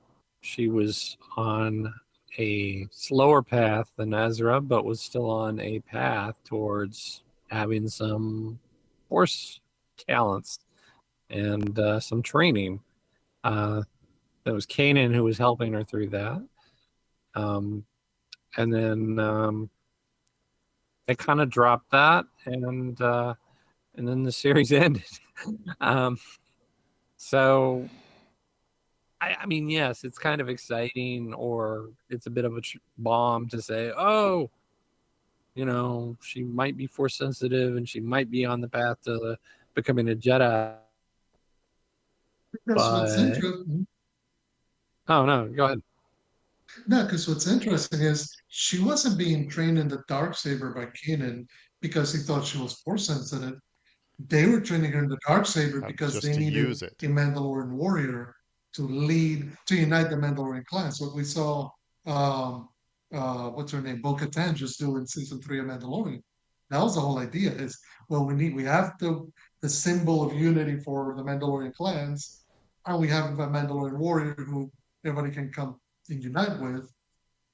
she was on a slower path than Ezra, but was still on a path towards having some force talents and some training. Uh, that was Kanan who was helping her through that. Um, and then they kind of dropped that, and then the series ended. um, so I mean, yes, it's kind of exciting, or it's a bit of a bomb to say, oh, she might be force sensitive and she might be on the path to becoming a Jedi. Because what's But interesting, oh no, go ahead. no, because what's interesting is she wasn't being trained in the dark saber by Kanan because he thought she was force sensitive. They were training her in the dark saber because Just they to needed use a it. Mandalorian warrior to unite the Mandalorian clan. So we saw, um, what's her name, Bo-Katan just do in season 3 of Mandalorian. That was the whole idea. Is well, we have the symbol of unity for the Mandalorian clans, and we have a Mandalorian warrior who everybody can come and unite with.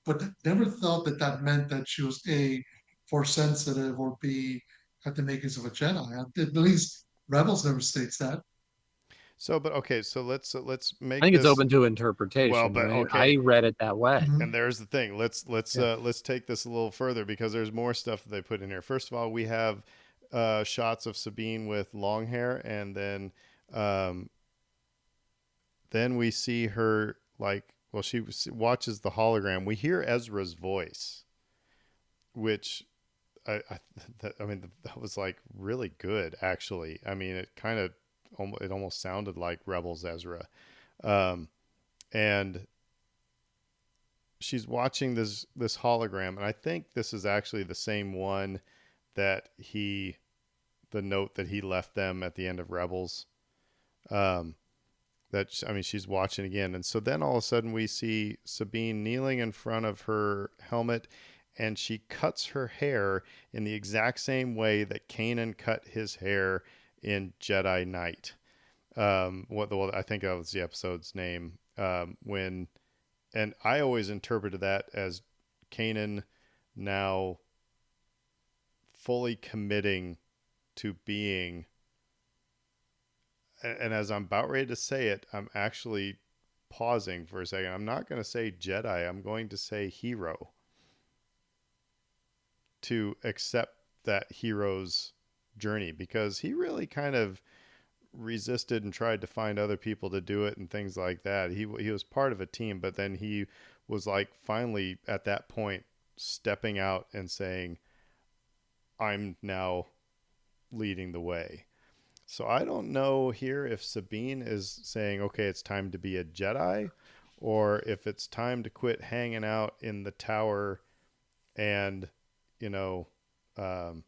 But never thought that that meant that she was A, force sensitive, or B, had the makings of a Jedi. At least Rebels never states that. So, but okay, so let's I make think it's this open to well. interpretation, But right? okay, I read it that way. and Mhm. there's the thing. Yeah. Let's take this a little further because there's more stuff that they put in here. First of all, we have shots of Sabine with long hair, and um, then we see her like well, she watches the hologram. We hear Ezra's voice, which I I mean that was like really good actually. I mean it almost sounded like Rebels Ezra, um, and she's watching this hologram, and I think this is actually the same one that the note that he left them at the end of Rebels. Um, that I mean, she's watching again, and so then all of a sudden we see Sabine kneeling in front of her helmet, and she cuts her hair in the exact same way that Kanan cut his hair in Jedi Knight. Well, I think that was the episode's name. When and I always interpreted that as Kanan now fully committing to being. And as I'm about ready to say it, I'm actually pausing for a second. I'm not going to say Jedi. I'm going to say hero to accept that hero's journey because he really kind of resisted and tried to find other people to do it and things like that. He was part of a team, but then he was like finally at that point stepping out and saying, "I'm now leading the way." So I don't know here if Sabine is saying, "Okay, it's time to be a Jedi," or if it's time to quit hanging out in the tower and you know um,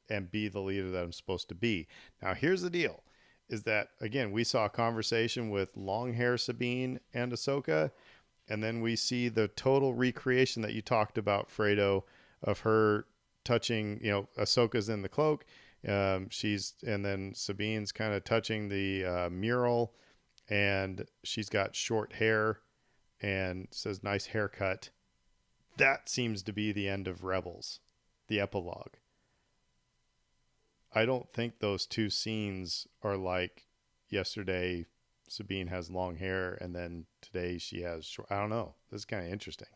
and be the leader that I'm supposed to be. Now, here's the deal is that, again, we saw a conversation with long hair Sabine and Ahsoka, and then we see the total recreation that you talked about, Fredo, of her touching, Ahsoka's in the cloak. And then Sabine's kind of touching the mural, and she's got short hair and says, nice haircut. That seems to be the end of Rebels, the epilogue. I don't think those two scenes are like yesterday Sabine has long hair and then today she has short. I don't know. This is kind of interesting.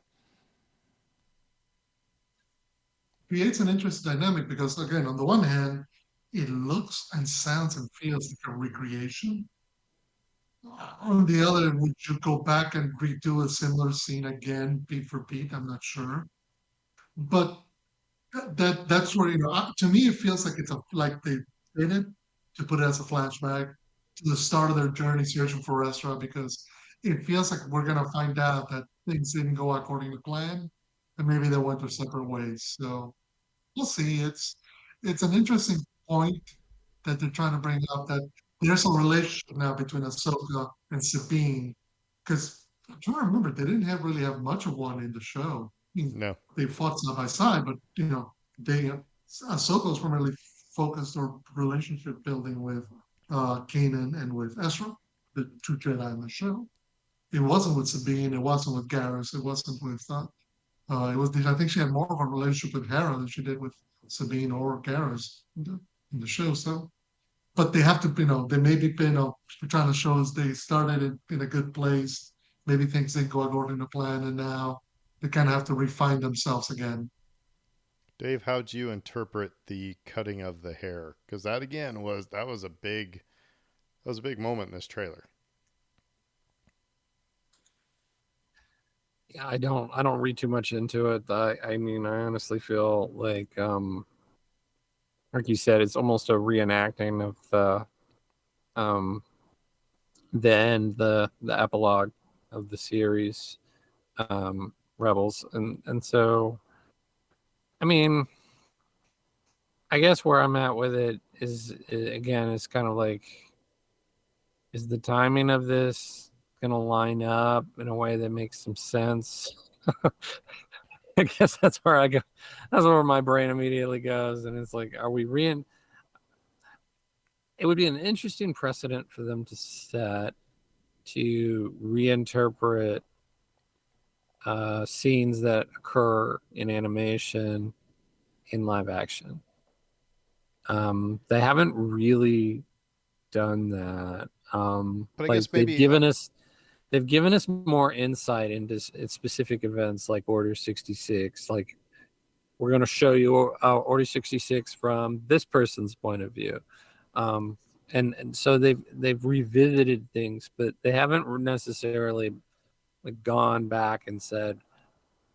Creates an interesting dynamic because, again, on the one hand, it looks and sounds and feels like a recreation. On the other, would you go back and redo a similar scene again, beat for beat? I'm not sure. But that's where to me it feels like like they did it to put it as a flashback to the start of their journey searching for Ezra because it feels like we're gonna find out that things didn't go according to plan, and maybe they went their separate ways. So we'll see. It's an interesting point that they're trying to bring up that there's a relationship now between Ahsoka and Sabine, because I'm trying to remember they didn't have really have much of one in the show. I mean, No, they fought side by side, but they Ahsoka was primarily focused on relationship building with Kanan and with Ezra, the two Jedi in the show. It wasn't with Sabine. It wasn't with Garrus. It wasn't with it was. I think she had more of a relationship with Hera than she did with Sabine or Garrus in the show. So, but they have to, they maybe, trying to show us they started in a good place. Maybe things didn't go according to plan, and now they kind of have to refine themselves again. Dave, how'd you interpret the cutting of the hair? Because that again was a big moment in this trailer. Yeah, I don't read too much into it. I mean, I honestly feel like you said, it's almost a reenacting of um the end, the epilogue of the series, Rebels, and so I mean, I guess where I'm at with it again, it's kind of like, is the timing of this gonna line up in a way that makes some sense? I guess that's where I go. That's where my brain immediately goes, and it's like, are we re? It would be an interesting precedent for them to set to reinterpret scenes that occur in animation in live action. They haven't really done that. But I Like guess maybe they've given us more insight into specific events like Order 66. Like, we're going to show you Order 66 from this person's point of view. Um, and so they've revisited things, but they haven't necessarily like gone back and said,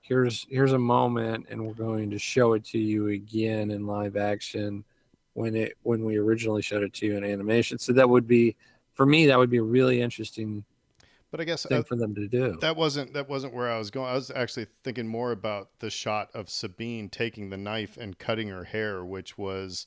here's a moment, and we're going to show it to you again in live action when we originally showed it to you in animation. So that would be, for me, that would be a really interesting but I guess thing for them to do. that wasn't where I was going. I was actually thinking more about the shot of Sabine taking the knife and cutting her hair, which was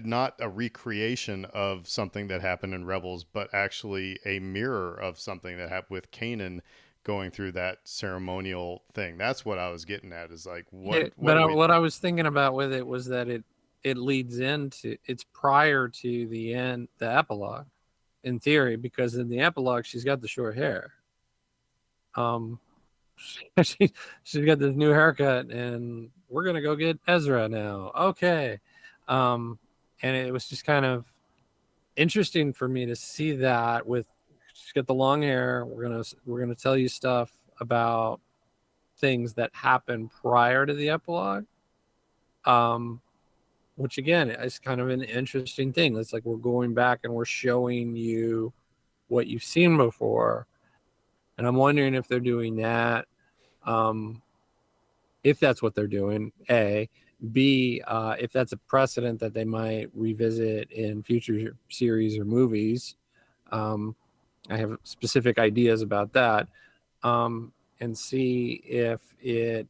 not a recreation of something that happened in Rebels, but actually a mirror of something that happened with Kanan going through that ceremonial thing. That's what I was getting at. Is like what But do we? what I was thinking about with it was that it leads into, it's prior to the epilogue, in theory, because in the epilogue she's got the short hair. Um, she she's got this new haircut, and we're gonna go get Ezra now. Okay, um, and it was just kind of interesting for me to see that with, she's got the long hair. We're gonna tell you stuff about things that happened prior to the epilogue. Um, which again is kind of an interesting thing. It's like we're going back and we're showing you what you've seen before, and I'm wondering if they're doing that. Um, if that's what they're doing, A. B, if that's a precedent that they might revisit in future series or movies. Um, I have specific ideas about that. And see if it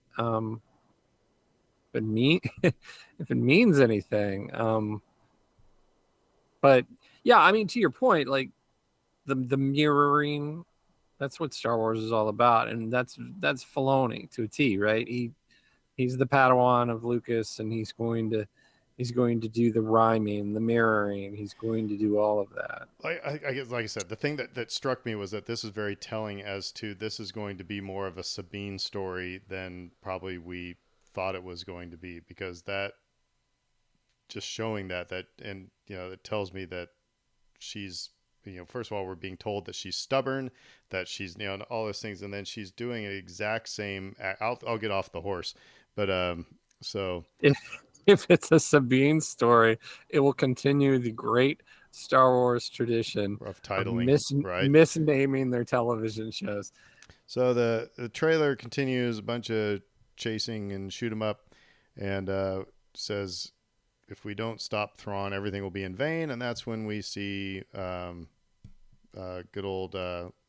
mean if it means anything. But yeah, I mean, to your point, like the mirroring, that's what Star Wars is all about, and that's Filoni to a T, right? He's the Padawan of Lucas, and he's going to do the rhyming, the mirroring. He's going to do all of that. I guess, like I said, the thing that struck me was that this is very telling as to this is going to be more of a Sabine story than probably we thought it was going to be, because that just showing that and it tells me that she's, first of all, we're being told that she's stubborn, that she's, all those things, and then she's doing the exact same. I'll get off the horse, but so If if it's a Sabine story, it will continue the great Star Wars tradition rough of titling, right? misnaming their television shows. So the trailer continues a bunch of chasing and shoot 'em up, and says if we don't stop Thrawn, everything will be in vain, and that's when we see good old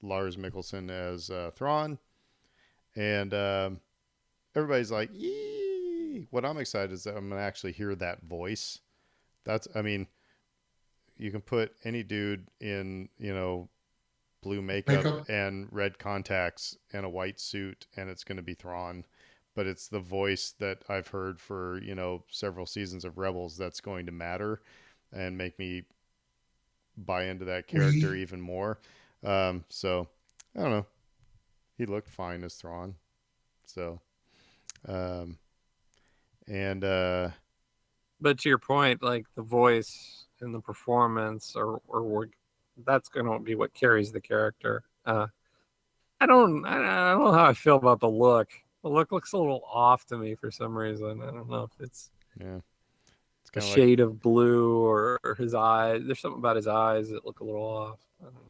Lars Mikkelsen as Thrawn, and everybody's like, "Yee!" What I'm excited is that I'm gonna actually hear that voice. That's, I mean, you can put any dude in, blue makeup Makeup. and red contacts and a white suit, and it's going to be Thrawn. But it's the voice that I've heard for, several seasons of Rebels that's going to matter and make me buy into that character We even more. So I don't know. He looked fine as Thrawn. So, um, and But to your point, like the voice and the performance, that's going to be what carries the character. I don't know how I feel about the look. The look looks a little off to me for some reason. I don't know if it's yeah, it's a kind of like, shade of blue or his eyes. There's something about his eyes that look a little off. I don't know.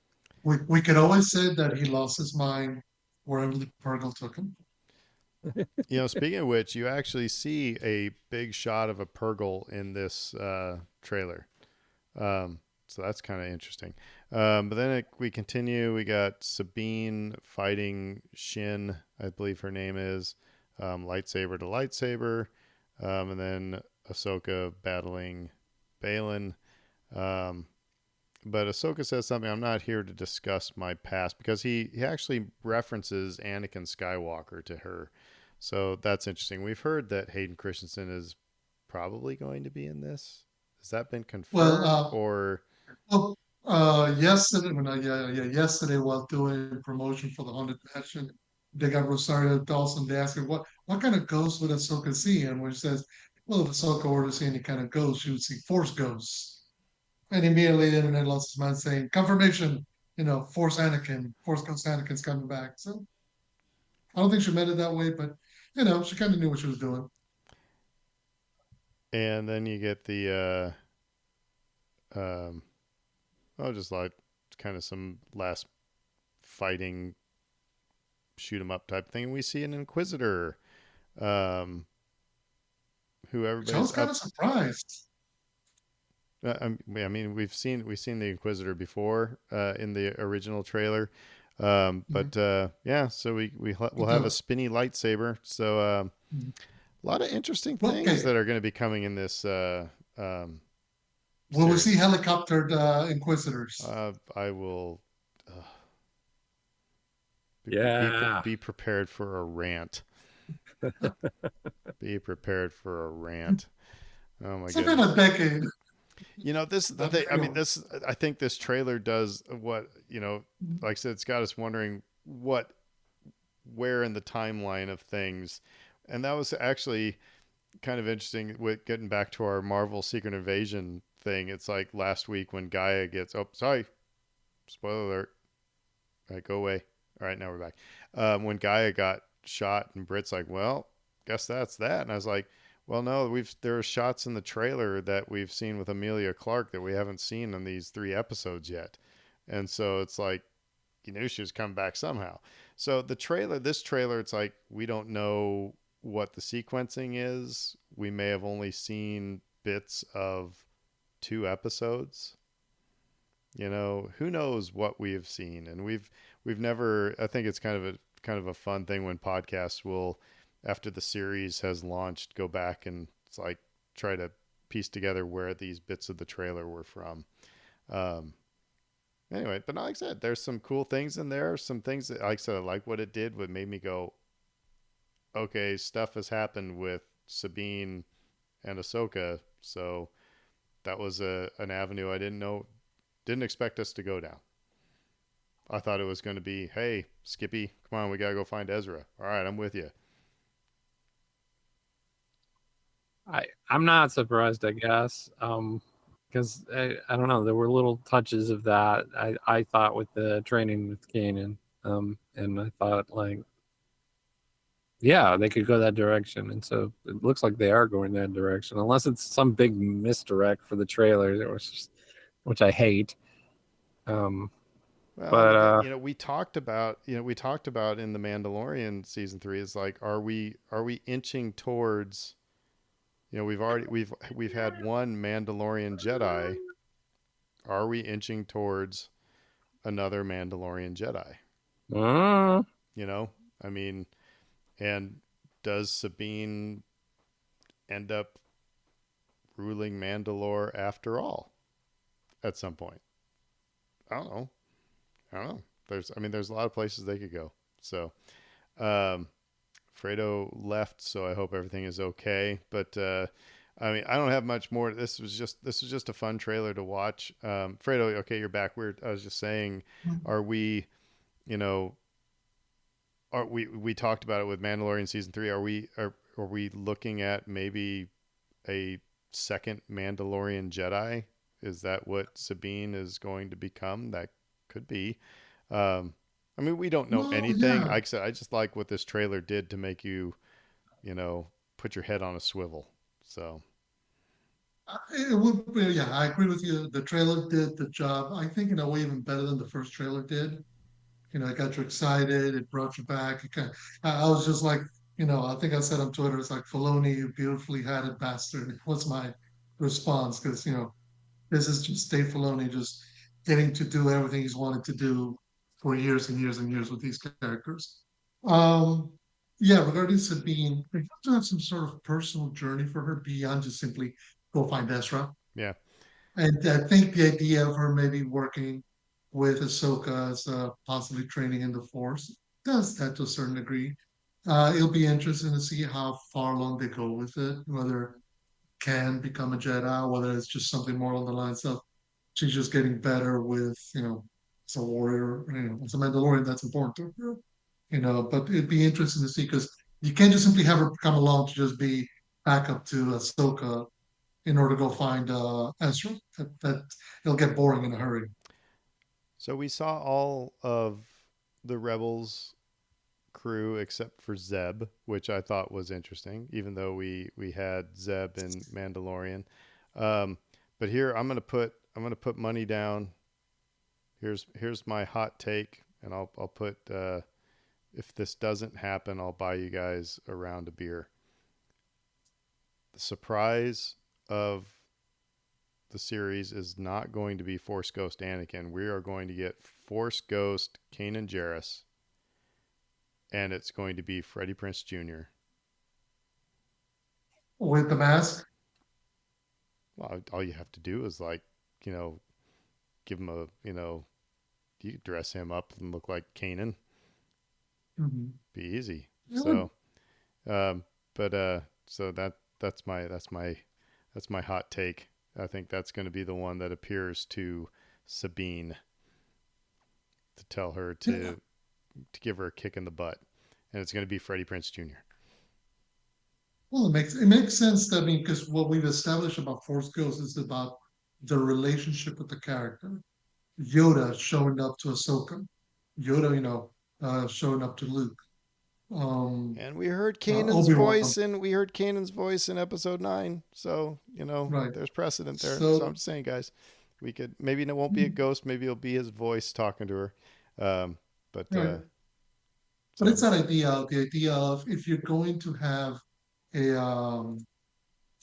we could always say that he lost his mind wherever the Purgle took him. speaking of which, you actually see a big shot of a Purgle in this trailer. So that's kind of interesting. But then we continue. We got Sabine fighting Shin, I believe her name is, lightsaber to lightsaber. And then Ahsoka battling Balin. Um, but Ahsoka says something. I'm not here to discuss my past because he actually references Anakin Skywalker to her. So that's interesting. We've heard that Hayden Christensen is probably going to be in this. Has that been Well, confirmed or? well, yesterday, well, yesterday while doing promotion for the Haunted Mansion, they got Rosario Dawson. They asked her what kind of ghost would Ahsoka see, and when she says, "Well, if Ahsoka were to see any kind of ghost, she would see Force ghosts." And immediately the internet lost its mind saying, "Confirmation, Force Anakin, Force Ghost Anakin's coming back." So I don't think she meant it that way, but she kind of knew what she was doing. And then you get the just like kind of some last fighting shoot 'em up type thing. We see an Inquisitor, um, who Which I everybody's was kind up. of surprised. I mean, we've seen the Inquisitor before in the original trailer, Mhm. but yeah. So we'll have a The, spinny lightsaber. So mhm. a lot of interesting Well, things okay, that are going to be coming in this will we see series. helicoptered Inquisitors? I will. Yeah. Be prepared for a rant. Be prepared for a rant. Oh my It's been a goodness. decade. This is the Not thing. I mean, real. this. I think this trailer does what Like I said, it's got us wondering where in the timeline of things, and that was actually kind of interesting. With getting back to our Marvel Secret Invasion thing, it's like last week when Gaia gets. Oh, sorry, spoiler alert. All right, go away. All right, now we're back. When Gaia got shot, and Brit's like, "Well, guess that's that." And I was like, "Well, no, there are shots in the trailer that we've seen with Amelia Clark that we haven't seen in these 3 episodes yet." And so it's like you knew she was coming back somehow. So this trailer, it's like we don't know what the sequencing is. We may have only seen bits of 2 episodes. Who knows what we have seen, and we've never. I think it's kind of a fun thing when podcasts will, after the series has launched, go back and it's like try to piece together where these bits of the trailer were from. Um, anyway, but like I said, there's some cool things in there. Some things that, like I said, I like what it did. What made me go, okay, stuff has happened with Sabine and Ahsoka, so that was an avenue I didn't expect us to go down. I thought it was going to be, hey, Skippy, come on, we got to go find Ezra. All right, I'm with you. I'm not surprised, I guess. Because I don't know, there were little touches of that. I thought with the training with Kanan, and I thought like, yeah, they could go that direction, and so it looks like they are going that direction, unless it's some big misdirect for the trailer, which I hate. Um, Well, but and again, we talked about in the Mandalorian season 3 is like, are we inching towards, we've had one Mandalorian Jedi. Are we inching towards another Mandalorian Jedi? uh, You know, I mean, and does Sabine end up ruling Mandalore after all at some point? I don't know. I don't know. There's a lot of places they could go. So, um, Fredo left, so I hope everything is okay. But I don't have much more. This was just a fun trailer to watch. Fredo, okay, you're back. I was just saying, are we, you know, are we talked about it with Mandalorian season 3? Are we looking at maybe a second Mandalorian Jedi? Is that what Sabine is going to become? That could be. Um, we don't know Well, anything. yeah, Like I said, I just like what this trailer did to make you, put your head on a swivel. So, it would. Yeah, I agree with you. The trailer did the job. I think in a way even better than the first trailer did. It got you excited. It brought you back. I was just like, I think I said on Twitter, it's like Filoni, you beautifully had it, bastard. Was my response because this is just Dave Filoni just getting to do everything he's wanted to do for years and years and years with these characters. Um, yeah, regarding Sabine, they have to have some sort of personal journey for her beyond just simply go find Ezra. yeah. And I think the idea of her maybe working with Ahsoka as possibly training in the Force does that to a certain degree. It'll be interesting to see how far along they go with it, whether can become a Jedi, whether it's just something more along the lines of she's just getting better with, as a warrior, as a Mandalorian, that's important to her, but it'd be interesting to see because you can't just simply have her come along to just be backup to Ahsoka in order to go find Ezra. That it'll get boring in a hurry. So we saw all of the Rebels crew except for Zeb, which I thought was interesting, even though we had Zeb in Mandalorian. Um, but here I'm gonna put money down. Here's my hot take, and I'll put if this doesn't happen, I'll buy you guys a round of beer. The surprise of the series is not going to be Force Ghost Anakin. We are going to get Force Ghost Kanan Jarrus, and it's going to be Freddie Prince Jr. With the mask. Well, all you have to do is you know, give him you dress him up and look like Kanan. Mhm. Be easy. It would, So, um, so that's my hot take. I think that's going to be the one that appears to Sabine to tell her yeah. to give her a kick in the butt, and it's going to be Freddie Prince Jr. Well, it makes sense. I mean, because what we've established about Force Ghosts is about the relationship with the character. Yoda showing up to Ahsoka. Yoda, showing up to Luke. Um, And Obi Wan. We heard Kanan's voice in Episode 9. So Right. there's precedent there. So I'm So, just saying, guys, we could maybe it won't be a ghost. Maybe it'll be his voice talking to her. Um, but right. But so it's that idea, the idea of if you're going to have a um,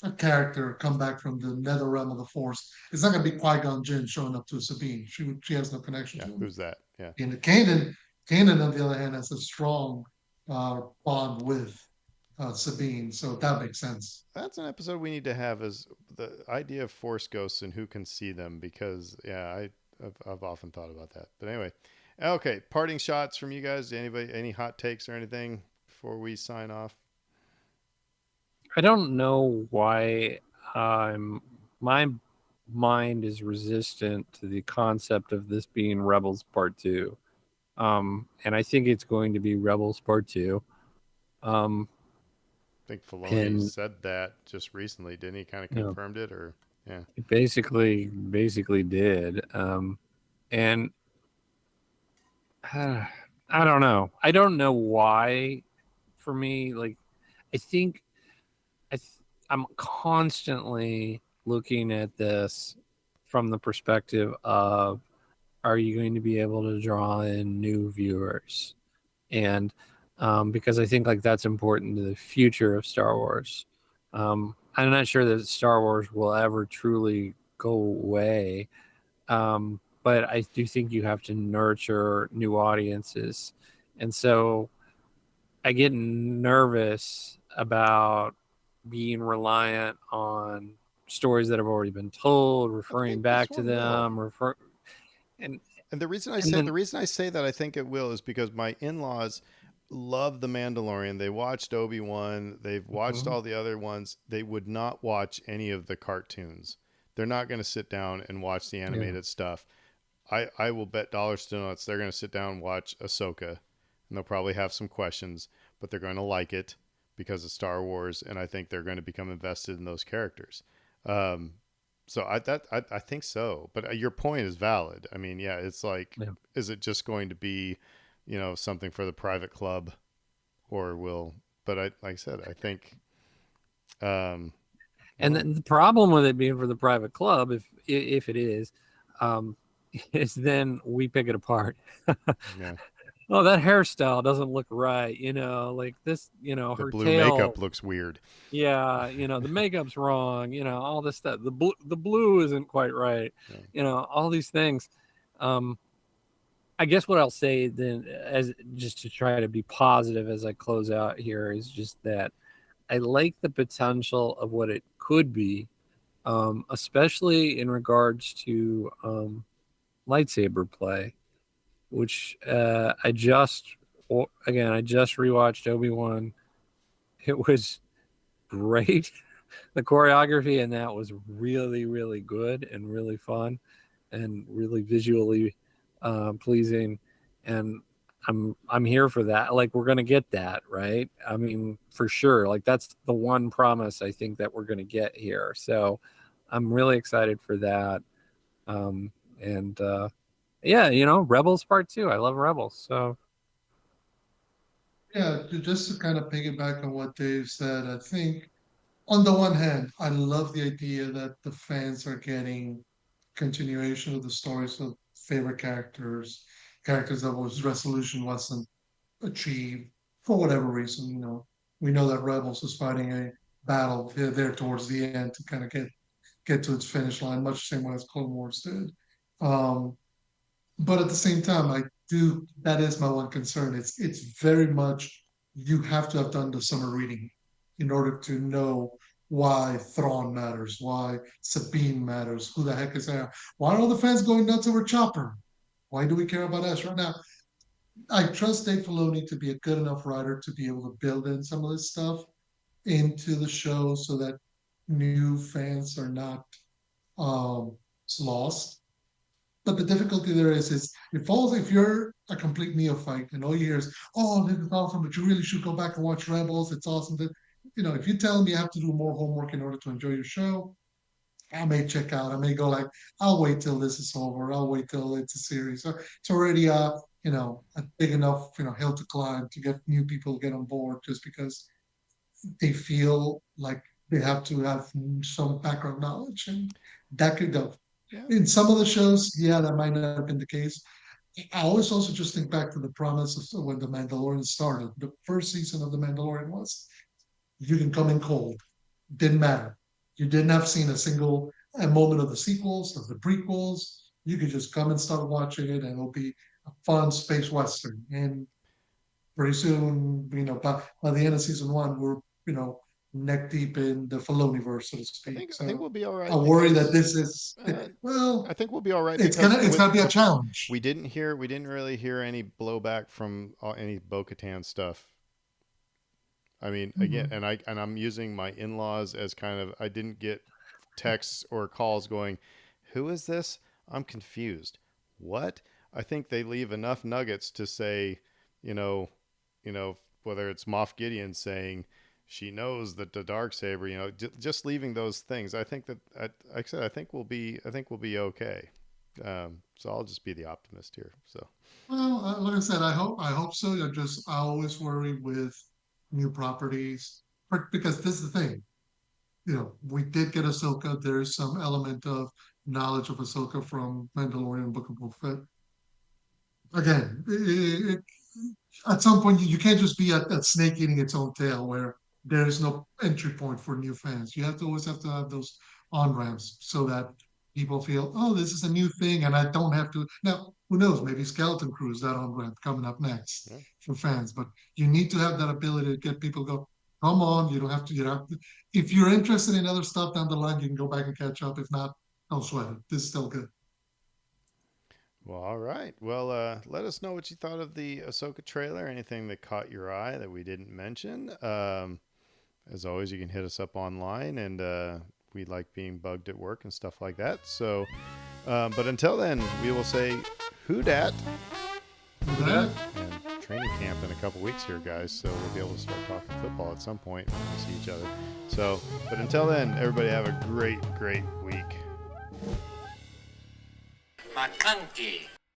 a character come back from the nether realm of the Force, it's not going to be Qui Gon Jinn showing up to Sabine. She has no connection yeah, to him. who's that? Yeah. And Kanan, on the other hand, has a strong bond with Sabine, so that makes sense. That's an episode we need to have is the idea of force ghosts and who can see them because I've often thought about that. But anyway, okay, parting shots from you guys. Anybody any hot takes or anything before we sign off? I don't know why my mind is resistant to the concept of this being Rebels Part Two. And I think it's going to be Rebels Part Two. Um, I think Filoni and said that just recently, didn't he? Kind of you know, confirmed it, or yeah. it basically did. And I don't know. I don't know why. For me, like I think I th- I'm constantly looking at this from the perspective of are you going to be able to draw in new viewers? And because I think like that's important to the future of Star Wars. I'm not sure that Star Wars will ever truly go away, but I do think you have to nurture new audiences, and so I get nervous about being reliant on stories that have already been told, I referring think this back to one will. them, and And and the then reason I say that I think it will is because my in-laws love The Mandalorian. They watched Obi-Wan, they've watched Mhm. all the other ones. They would not watch any of the cartoons. They're not going to sit down and watch the yeah, animated stuff. I will bet dollars to donuts they're going to sit down and watch Ahsoka, and they'll probably have some questions, but they're going to like it because of Star Wars, and I think they're going to become invested in those characters. Um, so I think so, but your point is valid. I mean, yeah, it's like, yeah. is it just going to be, something for the private club, or will? But like I said, I think, And well, then the problem with it being for the private club, if it is, um, is then we pick it apart. yeah, Oh, that hairstyle doesn't look right. Like this. the Her blue makeup tail. looks weird. Yeah, the makeup's wrong. All this stuff. The blue isn't quite right. Yeah. All these things. Um, I guess what I'll say then, as just to try to be positive as I close out here, is just that I like the potential of what it could be, especially in regards to lightsaber play, which I just rewatched Obi-Wan. It was great. The choreography in that was really, really good and really fun and really visually pleasing. And I'm here for that. Like we're gonna get that, right? I mean, for sure. Like that's the one promise I think that we're gonna get here. So I'm really excited for that. And yeah, Rebels Part Two. I love Rebels. So Yeah, just to kind of piggyback on what Dave said, I think on the one hand, I love the idea that the fans are getting continuation of the stories of favorite characters that was resolution wasn't achieved for whatever reason. We know that Rebels is fighting a battle there towards the end to kind of get to its finish line, much the same way as Clone Wars did. Um, but at the same time, I do that is my one concern. It's very much you have to have done the summer reading in order to know why Thrawn matters, why Sabine matters, who the heck is there? Why are all the fans going nuts over Chopper? Why do we care about us right now? I trust Dave Filoni to be a good enough writer to be able to build in some of this stuff into the show so that new fans are not um, lost. But the difficulty there is it falls if you're a complete neophyte and all you hear is, "Oh, this is awesome," but you really should go back and watch Rebels. It's awesome. That if you tell me you have to do more homework in order to enjoy your show, I may check out. I may go like, I'll wait till this is over. I'll wait till it's a series. So it's already a big enough hill to climb to get new people to get on board just because they feel like they have to have some background knowledge, and that could go. Yeah. In some of the shows, yeah, that might not have been the case. I always also just think back to the promise of when The Mandalorian started. The first season of The Mandalorian was you can come in cold. Didn't matter. You didn't have seen a single a moment of the sequels, of the prequels. You could just come and start watching it, and it'll be a fun space western. And pretty soon, by the end of season one, we're neck deep in the Filoniverse, so to speak. I think So we'll be all I right worry that because this is uh, I well, think we'll be all right it's because gonna it's gonna be a challenge. we didn't really hear any blowback from any Bo-Katan stuff. I mean, again, Mhm. and I'm using my in-laws as kind of, I didn't get texts or calls going, "Who is this? I'm confused. What?" I think they leave enough nuggets to say, you know, whether it's Moff Gideon saying she knows that the dark saber, just leaving those things. I think that, like I said, I think we'll be okay. So I'll just be the optimist here. So Well, like I said, I hope so. I always worry with new properties, because this is the thing. We did get Ahsoka. There's some element of knowledge of Ahsoka from Mandalorian Book of Boba Fett. Again, at some point you can't just be at that snake eating its own tail where there's no entry point for new fans. You have to always have to have those on ramps so that people feel, oh, this is a new thing and I don't have to. Now, who knows? Maybe Skeleton Crew is that on ramp coming up next Yeah. for fans. But you need to have that ability to get people go, come on, you don't have to, if you're interested in other stuff down the line, you can go back and catch up. If not, don't sweat it. This is still good. Well, all right. Well, let us know what you thought of the Ahsoka trailer. Anything that caught your eye that we didn't mention. As always, you can hit us up online, and we like being bugged at work and stuff like that. So, but until then, we will say, who dat? With that, And training camp in a couple weeks here, guys. So we'll be able to start talking football at some point when we see each other. So, but until then, everybody have a great, great week. McConkey.